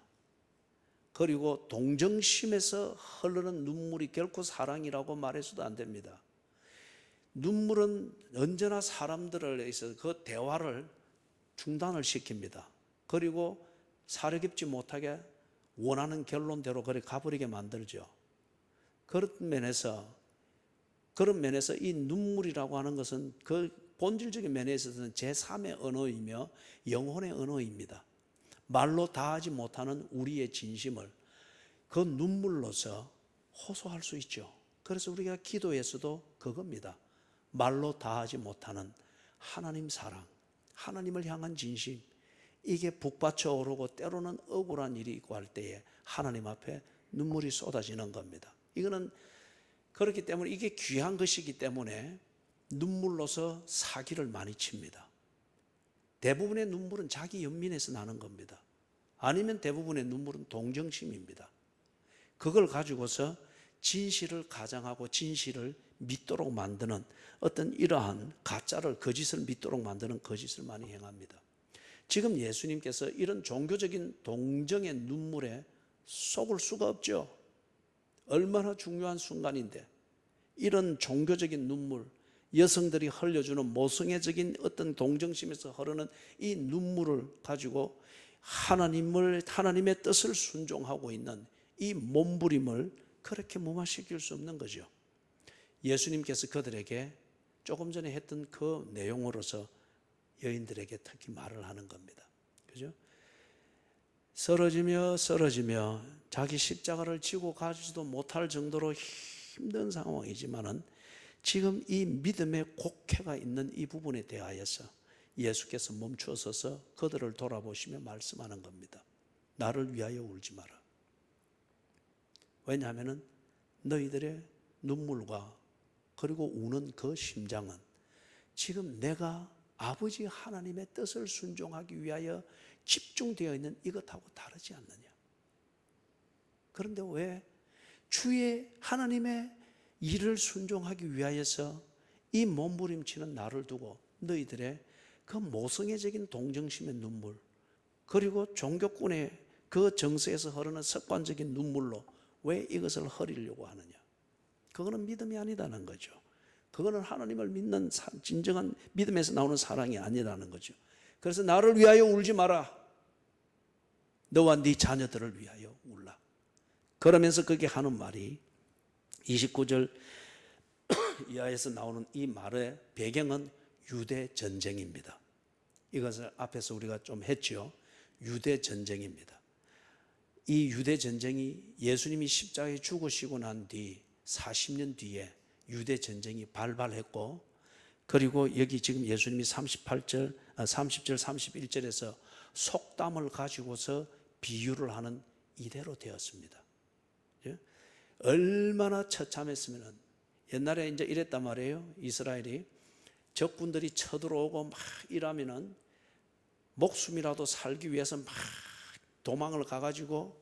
Speaker 1: 그리고 동정심에서 흐르는 눈물이 결코 사랑이라고 말해서도 안 됩니다. 눈물은 언제나 사람들을 위해서 그 대화를 중단을 시킵니다. 그리고 사려 깊지 못하게 원하는 결론대로 그렇게 가버리게 만들죠. 그런 면에서 이 눈물이라고 하는 것은 그 본질적인 면에 있어서는 제3의 언어이며 영혼의 언어입니다. 말로 다하지 못하는 우리의 진심을 그 눈물로서 호소할 수 있죠. 그래서 우리가 기도에서도 그겁니다. 말로 다하지 못하는 하나님 사랑, 하나님을 향한 진심, 이게 북받쳐 오르고 때로는 억울한 일이 있고 할 때에 하나님 앞에 눈물이 쏟아지는 겁니다. 이거는 그렇기 때문에 이게 귀한 것이기 때문에 눈물로서 사기를 많이 칩니다. 대부분의 눈물은 자기 연민에서 나는 겁니다. 아니면 대부분의 눈물은 동정심입니다. 그걸 가지고서 진실을 가장하고 진실을 믿도록 만드는 어떤 이러한 가짜를, 거짓을 믿도록 만드는 거짓을 많이 행합니다. 지금 예수님께서 이런 종교적인 동정의 눈물에 속을 수가 없죠. 얼마나 중요한 순간인데 이런 종교적인 눈물, 여성들이 흘려주는 모성애적인 어떤 동정심에서 흐르는 이 눈물을 가지고 하나님의 뜻을 순종하고 있는 이 몸부림을 그렇게 무마시킬 수 없는 거죠. 예수님께서 그들에게 조금 전에 했던 그 내용으로서 여인들에게 특히 말을 하는 겁니다. 그죠? 쓰러지며 자기 십자가를 지고 가지도 못할 정도로 힘든 상황이지만은 지금 이 믿음의 곡해가 있는 이 부분에 대하여서 예수께서 멈추어 서서 그들을 돌아보시며 말씀하는 겁니다. 나를 위하여 울지 마라. 왜냐하면 너희들의 눈물과 그리고 우는 그 심장은 지금 내가 아버지 하나님의 뜻을 순종하기 위하여 집중되어 있는 이것하고 다르지 않느냐. 그런데 왜 주의 하나님의 일을 순종하기 위하여서 이 몸부림치는 나를 두고 너희들의 그 모성애적인 동정심의 눈물, 그리고 종교꾼의 그 정서에서 흐르는 습관적인 눈물로 왜 이것을 흐리려고 하느냐. 그거는 믿음이 아니다는 거죠. 그거는 하나님을 믿는 진정한 믿음에서 나오는 사랑이 아니라는 거죠. 그래서 나를 위하여 울지 마라. 너와 네 자녀들을 위하여 울라. 그러면서 그게 하는 말이 29절 이하에서 나오는 이 말의 배경은 유대 전쟁입니다. 이것을 앞에서 우리가 좀 했죠. 유대 전쟁입니다. 이 유대 전쟁이 예수님이 십자가에 죽으시고 난 뒤 40년 뒤에 유대 전쟁이 발발했고, 그리고 여기 지금 예수님이 30절 31절에서 속담을 가지고서 비유를 하는 이대로 되었습니다. 얼마나 처참했으면, 옛날에 이제 이랬단 말이에요. 이스라엘이 적군들이 쳐들어오고 막 이러면은 목숨이라도 살기 위해서 막 도망을 가가지고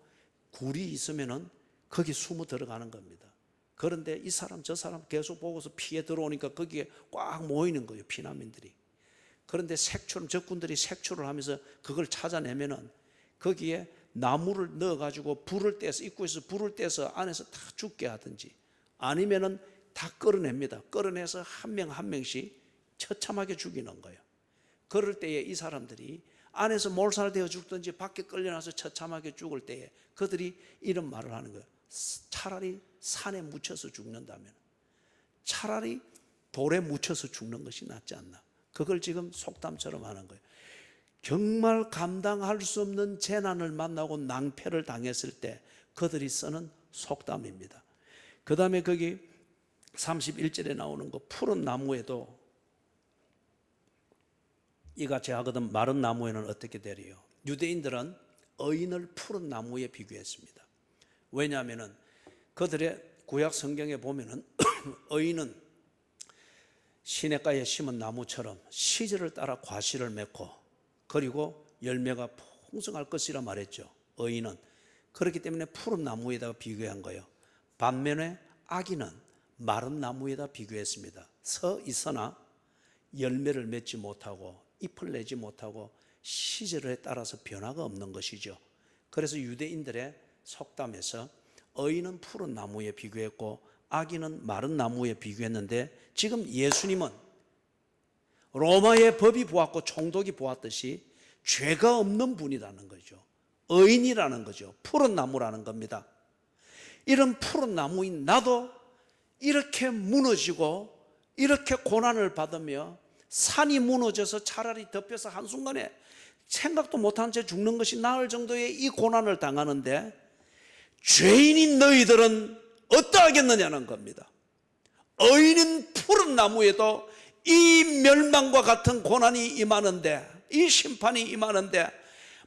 Speaker 1: 굴이 있으면은 거기 숨어 들어가는 겁니다. 그런데 이 사람 저 사람 계속 보고서 피해 들어오니까 거기에 꽉 모이는 거예요, 피난민들이. 그런데 적군들이 색출을 하면서 그걸 찾아내면은 거기에 나무를 넣어가지고 불을 떼서, 입구에서 불을 떼서 안에서 다 죽게 하든지, 아니면은 다 끌어냅니다. 끌어내서 한 명 한 명씩 처참하게 죽이는 거예요. 그럴 때에 이 사람들이 안에서 몰살되어 죽든지 밖에 끌려나서 처참하게 죽을 때에 그들이 이런 말을 하는 거예요. 차라리 산에 묻혀서 죽는다면, 차라리 돌에 묻혀서 죽는 것이 낫지 않나. 그걸 지금 속담처럼 하는 거예요. 정말 감당할 수 없는 재난을 만나고 낭패를 당했을 때 그들이 쓰는 속담입니다. 그 다음에 거기 31절에 나오는 거, 푸른 나무에도 이같이 하거든 마른 나무에는 어떻게 되리요. 유대인들은 의인을 푸른 나무에 비교했습니다. 왜냐하면 그들의 구약 성경에 보면은 의인은 시냇가에 심은 나무처럼 시절을 따라 과실을 맺고 그리고 열매가 풍성할 것이라 말했죠. 의인은. 그렇기 때문에 푸른 나무에다가 비교한 거예요. 반면에 악인은 마른 나무에다 비교했습니다. 서 있으나 열매를 맺지 못하고 잎을 내지 못하고 시절에 따라서 변화가 없는 것이죠. 그래서 유대인들의 속담에서 의인은 푸른 나무에 비교했고 악인은 마른 나무에 비교했는데, 지금 예수님은 로마의 법이 보았고 총독이 보았듯이 죄가 없는 분이라는 거죠. 의인이라는 거죠. 푸른 나무라는 겁니다. 이런 푸른 나무인 나도 이렇게 무너지고 이렇게 고난을 받으며 산이 무너져서 차라리 덮여서 한순간에 생각도 못한 채 죽는 것이 나을 정도의 이 고난을 당하는데, 죄인인 너희들은 어떠하겠느냐는 겁니다. 의인인 푸른 나무에도 이 멸망과 같은 고난이 임하는데, 이 심판이 임하는데,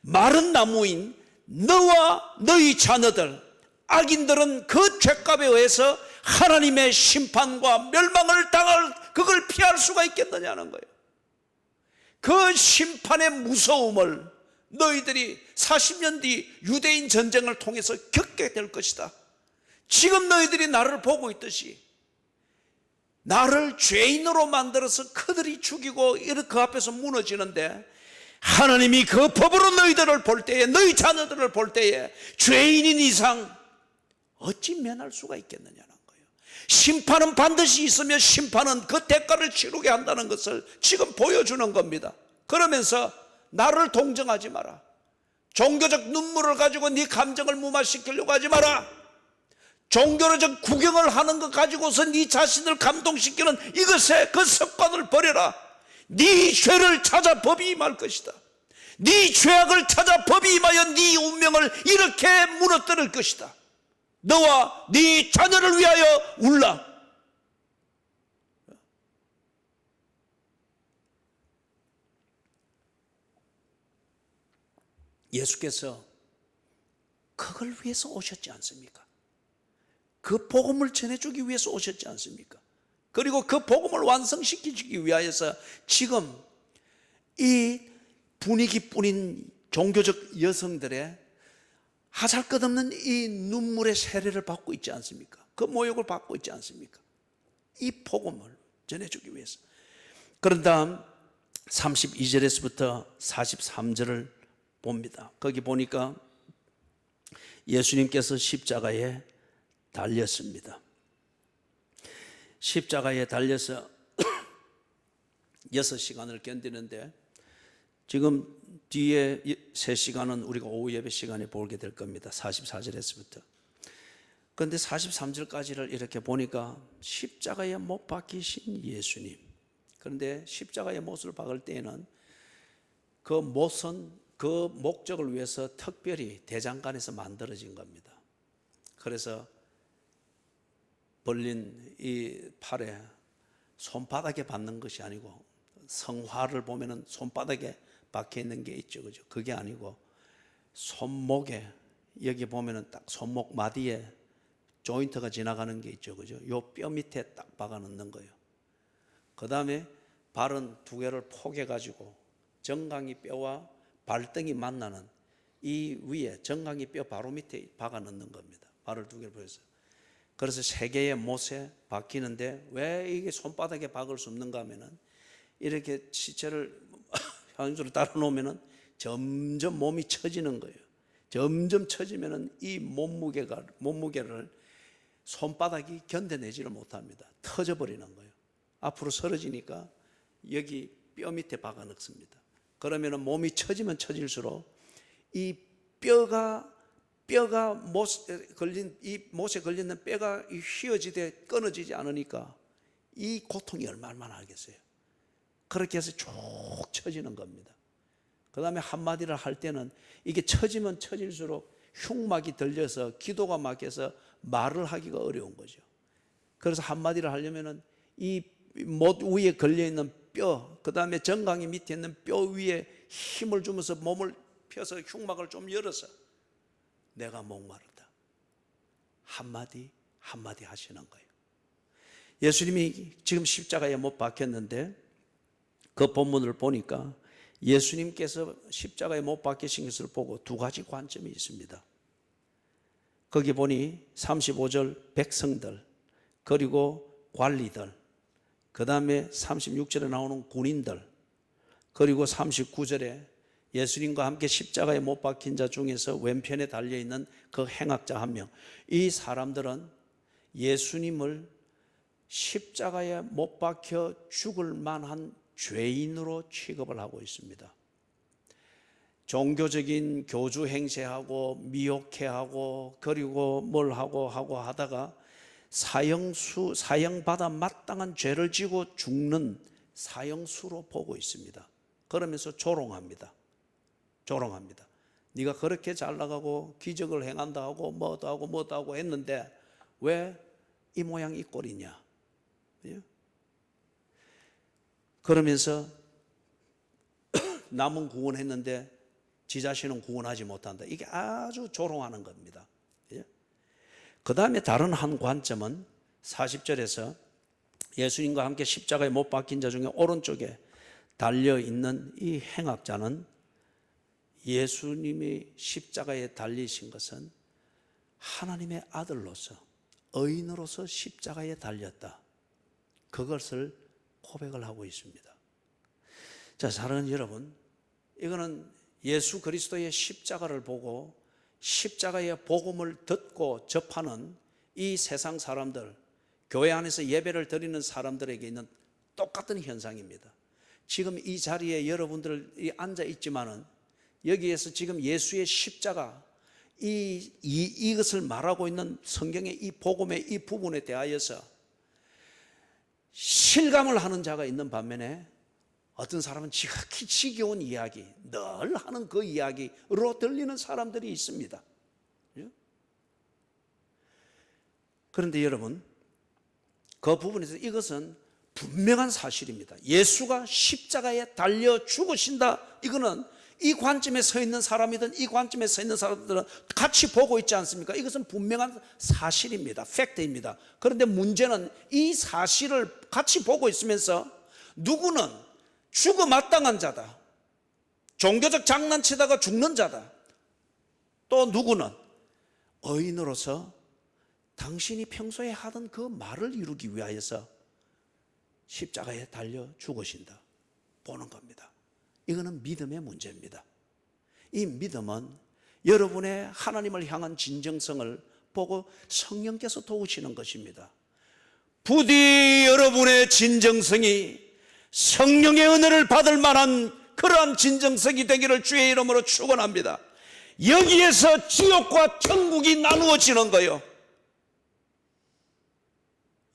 Speaker 1: 마른 나무인 너와 너희 자녀들, 악인들은 그 죄값에 의해서 하나님의 심판과 멸망을 당할, 그걸 피할 수가 있겠느냐는 거예요. 그 심판의 무서움을 너희들이 40년 뒤 유대인 전쟁을 통해서 겪게 될 것이다. 지금 너희들이 나를 보고 있듯이 나를 죄인으로 만들어서 그들이 죽이고 그 앞에서 무너지는데, 하나님이 그 법으로 너희들을 볼 때에, 너희 자녀들을 볼 때에 죄인인 이상 어찌 면할 수가 있겠느냐는 거예요. 심판은 반드시 있으며 심판은 그 대가를 치르게 한다는 것을 지금 보여주는 겁니다. 그러면서 나를 동정하지 마라. 종교적 눈물을 가지고 네 감정을 무마시키려고 하지 마라. 종교적 구경을 하는 것 가지고서 네 자신을 감동시키는 이것의 그 습관을 버려라. 네 죄를 찾아 법이 임할 것이다. 네 죄악을 찾아 법이 임하여 네 운명을 이렇게 무너뜨릴 것이다. 너와 네 자녀를 위하여 울라. 예수께서 그걸 위해서 오셨지 않습니까? 그 복음을 전해주기 위해서 오셨지 않습니까? 그리고 그 복음을 완성시키기 위하여서 지금 이 분위기 뿌린 종교적 여성들의 하잘것없는 이 눈물의 세례를 받고 있지 않습니까? 그 모욕을 받고 있지 않습니까? 이 복음을 전해주기 위해서. 그런 다음 32절에서부터 43절을 봅니다. 거기 보니까 예수님께서 십자가에 달렸습니다. 십자가에 달려서 6시간을 견디는데 지금 뒤에 3시간은 우리가 오후 예배 시간에 보게 될 겁니다. 44절에서부터. 그런데 43절까지를 이렇게 보니까 십자가에 못 박히신 예수님. 그런데 십자가에 못을 박을 때에는 그 못은 그 목적을 위해서 특별히 대장간에서 만들어진 겁니다. 그래서 벌린 이 팔에 손바닥에 받는 것이 아니고, 성화를 보면은 손바닥에 박혀 있는 게 있죠, 그죠? 그게 아니고 손목에, 여기 보면은 딱 손목 마디에 조인트가 지나가는 게 있죠, 그죠? 요 뼈 밑에 딱 박아 넣는 거예요. 그 다음에 발은 두 개를 포개 가지고 정강이 뼈와 발등이 만나는 이 위에 정강이 뼈 바로 밑에 박아 넣는 겁니다. 발을 두 개를 보여서. 그래서 3개의 못에 박히는데 왜 이게 손바닥에 박을 수 없는가 하면은, 이렇게 시체를 향수로 따라 놓으면은 점점 몸이 처지는 거예요. 점점 처지면은 이 몸무게를 손바닥이 견뎌내지를 못합니다. 터져버리는 거예요. 앞으로 설어지니까 여기 뼈 밑에 박아 넣습니다. 그러면은 몸이 처지면 처질수록 이 뼈가 못에 걸리는 뼈가 휘어지되 끊어지지 않으니까 이 고통이 얼마나 알겠어요. 그렇게 해서 쭉 처지는 겁니다. 그 다음에 한마디를 할 때는 이게 처지면 처질수록 흉막이 들려서 기도가 막혀서 말을 하기가 어려운 거죠. 그래서 한마디를 하려면은 이 못 위에 걸려있는 뼈, 그 다음에 정강이 밑에 있는 뼈 위에 힘을 주면서 몸을 펴서 흉막을 좀 열어서 내가 목마르다 한마디 하시는 거예요. 예수님이 지금 십자가에 못 박혔는데 그 본문을 보니까 예수님께서 십자가에 못 박히신 것을 보고 두 가지 관점이 있습니다. 거기 보니 35절 백성들, 그리고 관리들, 그 다음에 36절에 나오는 군인들, 그리고 39절에 예수님과 함께 십자가에 못 박힌 자 중에서 왼편에 달려있는 그 행악자 한 명. 이 사람들은 예수님을 십자가에 못 박혀 죽을 만한 죄인으로 취급을 하고 있습니다. 종교적인 교주 행세하고 미혹해하고 그리고 뭘 하고 하다가 사형받아 마땅한 죄를 지고 죽는 사형수로 보고 있습니다. 그러면서 조롱합니다. 네가 그렇게 잘 나가고 기적을 행한다 하고 뭐도 하고 했는데 왜 이 모양 이 꼴이냐. 그러면서 남은 구원했는데 지 자신은 구원하지 못한다. 이게 아주 조롱하는 겁니다. 그 다음에 다른 한 관점은 40절에서 예수님과 함께 십자가에 못 박힌 자 중에 오른쪽에 달려있는 이 행악자는 예수님이 십자가에 달리신 것은 하나님의 아들로서, 의인으로서 십자가에 달렸다. 그것을 고백을 하고 있습니다. 자, 사랑하는 여러분, 이거는 예수 그리스도의 십자가를 보고 십자가의 복음을 듣고 접하는 이 세상 사람들, 교회 안에서 예배를 드리는 사람들에게 있는 똑같은 현상입니다. 지금 이 자리에 여러분들이 앉아 있지만은 여기에서 지금 예수의 십자가, 이것을 말하고 있는 성경의 이 복음의 이 부분에 대하여서 실감을 하는 자가 있는 반면에 어떤 사람은 지극히 지겨운 이야기, 늘 하는 그 이야기로 들리는 사람들이 있습니다. 그런데 여러분, 그 부분에서 이것은 분명한 사실입니다. 예수가 십자가에 달려 죽으신다. 이거는 이 관점에 서 있는 사람이든 이 관점에 서 있는 사람들은 같이 보고 있지 않습니까? 이것은 분명한 사실입니다. 팩트입니다. 그런데 문제는 이 사실을 같이 보고 있으면서 누구는 죽어 마땅한 자다, 종교적 장난치다가 죽는 자다, 또 누구는 의인으로서 당신이 평소에 하던 그 말을 이루기 위하여서 십자가에 달려 죽으신다 보는 겁니다. 이거는 믿음의 문제입니다. 이 믿음은 여러분의 하나님을 향한 진정성을 보고 성령께서 도우시는 것입니다. 부디 여러분의 진정성이 성령의 은혜를 받을 만한 그러한 진정성이 되기를 주의 이름으로 축원합니다. 여기에서 지옥과 천국이 나누어지는 거예요.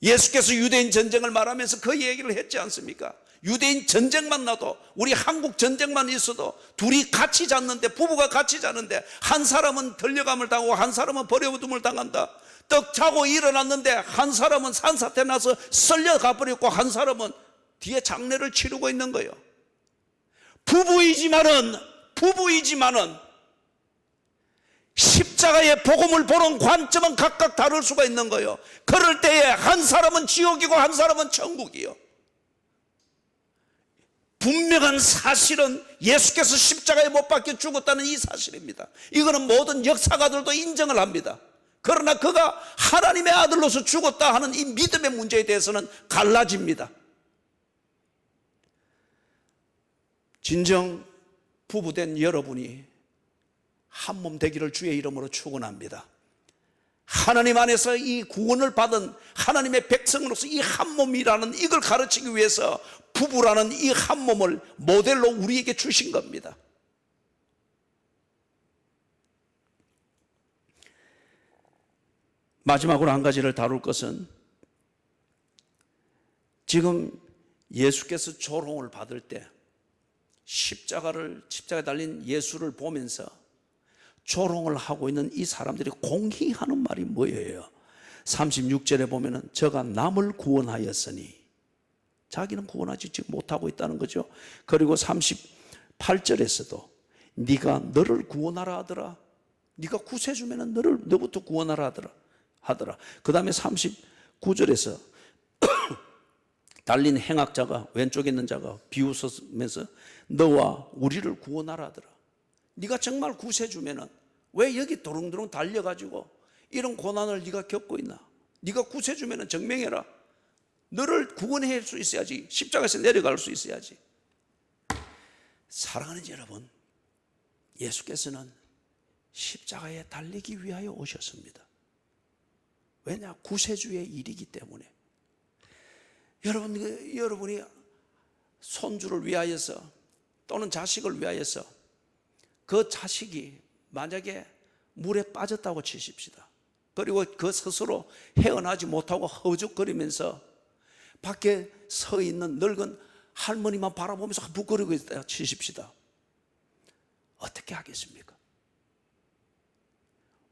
Speaker 1: 예수께서 유대인 전쟁을 말하면서 그 얘기를 했지 않습니까? 유대인 전쟁만 나도, 우리 한국 전쟁만 있어도 둘이 같이 잤는데, 부부가 같이 자는데 한 사람은 들려감을 당하고 한 사람은 버려둠을 당한다. 떡 자고 일어났는데 한 사람은 산사태 나서 썰려가 버렸고 한 사람은 뒤에 장례를 치르고 있는 거예요. 부부이지만은 십자가의 복음을 보는 관점은 각각 다를 수가 있는 거예요. 그럴 때에 한 사람은 지옥이고 한 사람은 천국이요. 분명한 사실은 예수께서 십자가에 못 박혀 죽었다는 이 사실입니다. 이거는 모든 역사가들도 인정을 합니다. 그러나 그가 하나님의 아들로서 죽었다 하는 이 믿음의 문제에 대해서는 갈라집니다. 진정 부부된 여러분이 한 몸 되기를 주의 이름으로 축원합니다. 하나님 안에서 이 구원을 받은 하나님의 백성으로서 이 한 몸이라는 이걸 가르치기 위해서 부부라는 이 한 몸을 모델로 우리에게 주신 겁니다. 마지막으로 한 가지를 다룰 것은, 지금 예수께서 조롱을 받을 때 십자가에 달린 예수를 보면서 조롱을 하고 있는 이 사람들이 공히하는 말이 뭐예요? 36절에 보면은 저가 남을 구원하였으니, 자기는 구원하지 지금 못하고 있다는 거죠. 그리고 38절에서도 네가 너를 구원하라 하더라, 네가 구세주면은 너부터 구원하라 하더라. 그 다음에 39절에서 달린 행악자가, 왼쪽에 있는 자가 비웃으면서 너와 우리를 구원하라 하더라. 네가 정말 구세주면은 왜 여기 도롱도롱 달려가지고 이런 고난을 네가 겪고 있나? 네가 구세주면은 증명해라. 너를 구원할 수 있어야지. 십자가에서 내려갈 수 있어야지. 사랑하는 여러분, 예수께서는 십자가에 달리기 위하여 오셨습니다. 왜냐? 구세주의 일이기 때문에. 여러분이 손주를 위하여서 또는 자식을 위하여서, 그 자식이 만약에 물에 빠졌다고 치십시다. 그리고 그 스스로 헤어나지 못하고 허우적거리면서 밖에 서 있는 늙은 할머니만 바라보면서 부끄러고 있다 치십시다. 어떻게 하겠습니까?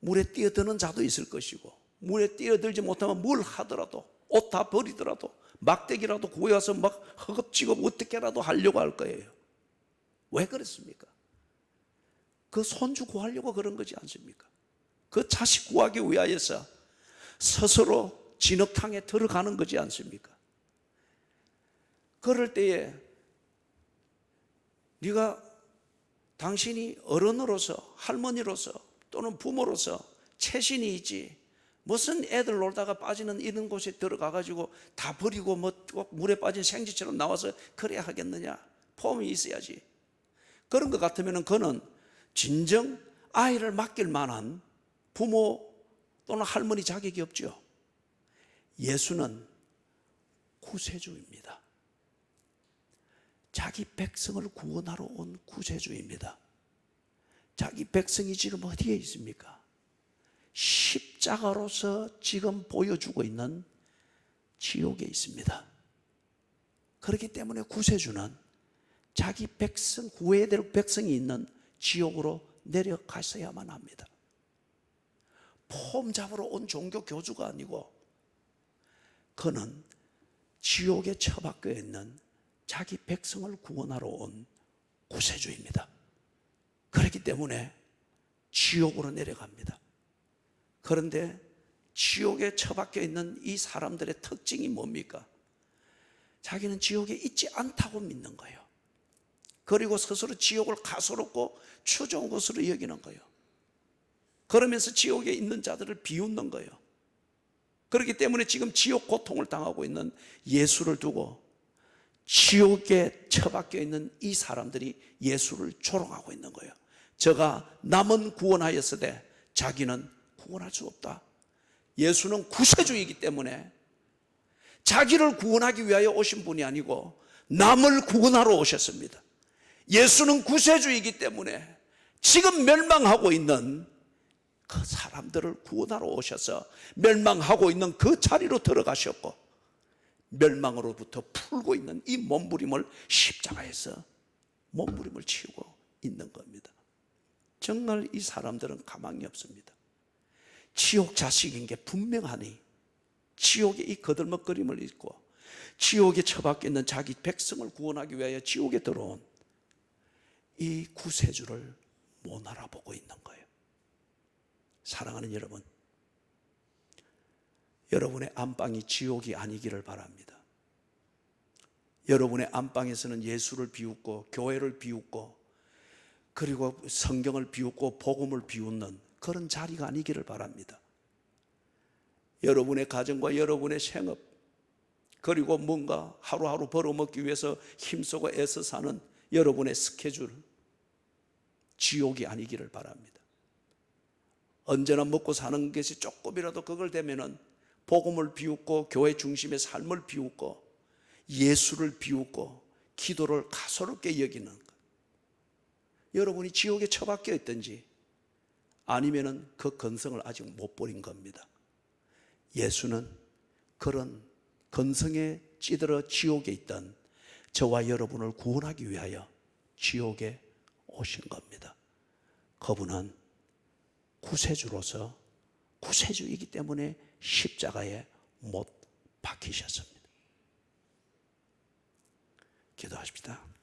Speaker 1: 물에 뛰어드는 자도 있을 것이고, 물에 뛰어들지 못하면 뭘 하더라도, 옷 다 버리더라도 막대기라도 구해와서 막 허겁지겁 어떻게라도 하려고 할 거예요. 왜 그랬습니까? 그 손주 구하려고 그런 거지 않습니까? 그 자식 구하기 위하여서 스스로 진흙탕에 들어가는 거지 않습니까? 그럴 때에 네가, 당신이 어른으로서, 할머니로서 또는 부모로서 체신이 있지, 무슨 애들 놀다가 빠지는 이런 곳에 들어가가지고 다 버리고 물에 빠진 생쥐처럼 나와서 그래야 하겠느냐? 폼이 있어야지. 그런 것 같으면 그는 진정 아이를 맡길 만한 부모 또는 할머니 자격이 없죠. 예수는 구세주입니다. 자기 백성을 구원하러 온 구세주입니다. 자기 백성이 지금 어디에 있습니까? 십자가로서 지금 보여주고 있는 지옥에 있습니다. 그렇기 때문에 구세주는 자기 백성, 구해야 될 백성이 있는 지옥으로 내려가셔야만 합니다. 폼 잡으러 온 종교 교주가 아니고, 그는 지옥에 처박혀 있는 자기 백성을 구원하러 온 구세주입니다. 그렇기 때문에 지옥으로 내려갑니다. 그런데 지옥에 처박혀 있는 이 사람들의 특징이 뭡니까? 자기는 지옥에 있지 않다고 믿는 거예요. 그리고 스스로 지옥을 가소롭고 추저한 것으로 여기는 거예요. 그러면서 지옥에 있는 자들을 비웃는 거예요. 그렇기 때문에 지금 지옥 고통을 당하고 있는 예수를 두고 지옥에 처박혀 있는 이 사람들이 예수를 조롱하고 있는 거예요. 저가 남은 구원하였으되 자기는 구원할 수 없다. 예수는 구세주이기 때문에 자기를 구원하기 위하여 오신 분이 아니고 남을 구원하러 오셨습니다. 예수는 구세주이기 때문에 지금 멸망하고 있는 그 사람들을 구원하러 오셔서 멸망하고 있는 그 자리로 들어가셨고, 멸망으로부터 풀고 있는 이 몸부림을 십자가에서 몸부림을 치우고 있는 겁니다. 정말 이 사람들은 가망이 없습니다. 지옥 자식인 게 분명하니 지옥의 이 거들먹거림을 잊고 지옥에 처박혀 있는 자기 백성을 구원하기 위하여 지옥에 들어온 이 구세주를 못 알아보고 있는 거예요. 사랑하는 여러분, 여러분의 안방이 지옥이 아니기를 바랍니다. 여러분의 안방에서는 예수를 비웃고 교회를 비웃고 그리고 성경을 비웃고 복음을 비웃는 그런 자리가 아니기를 바랍니다. 여러분의 가정과 여러분의 생업, 그리고 뭔가 하루하루 벌어먹기 위해서 힘쓰고 애써 사는 여러분의 스케줄, 지옥이 아니기를 바랍니다. 언제나 먹고 사는 것이 조금이라도 그걸 되면은 복음을 비웃고 교회 중심의 삶을 비웃고 예수를 비웃고 기도를 가소롭게 여기는 것. 여러분이 지옥에 처박혀 있든지 아니면은 그 건성을 아직 못 버린 겁니다. 예수는 그런 건성에 찌들어 지옥에 있던 저와 여러분을 구원하기 위하여 지옥에 오신 겁니다. 그분은 구세주로서 구세주이기 때문에 십자가에 못 박히셨습니다. 기도하십시다.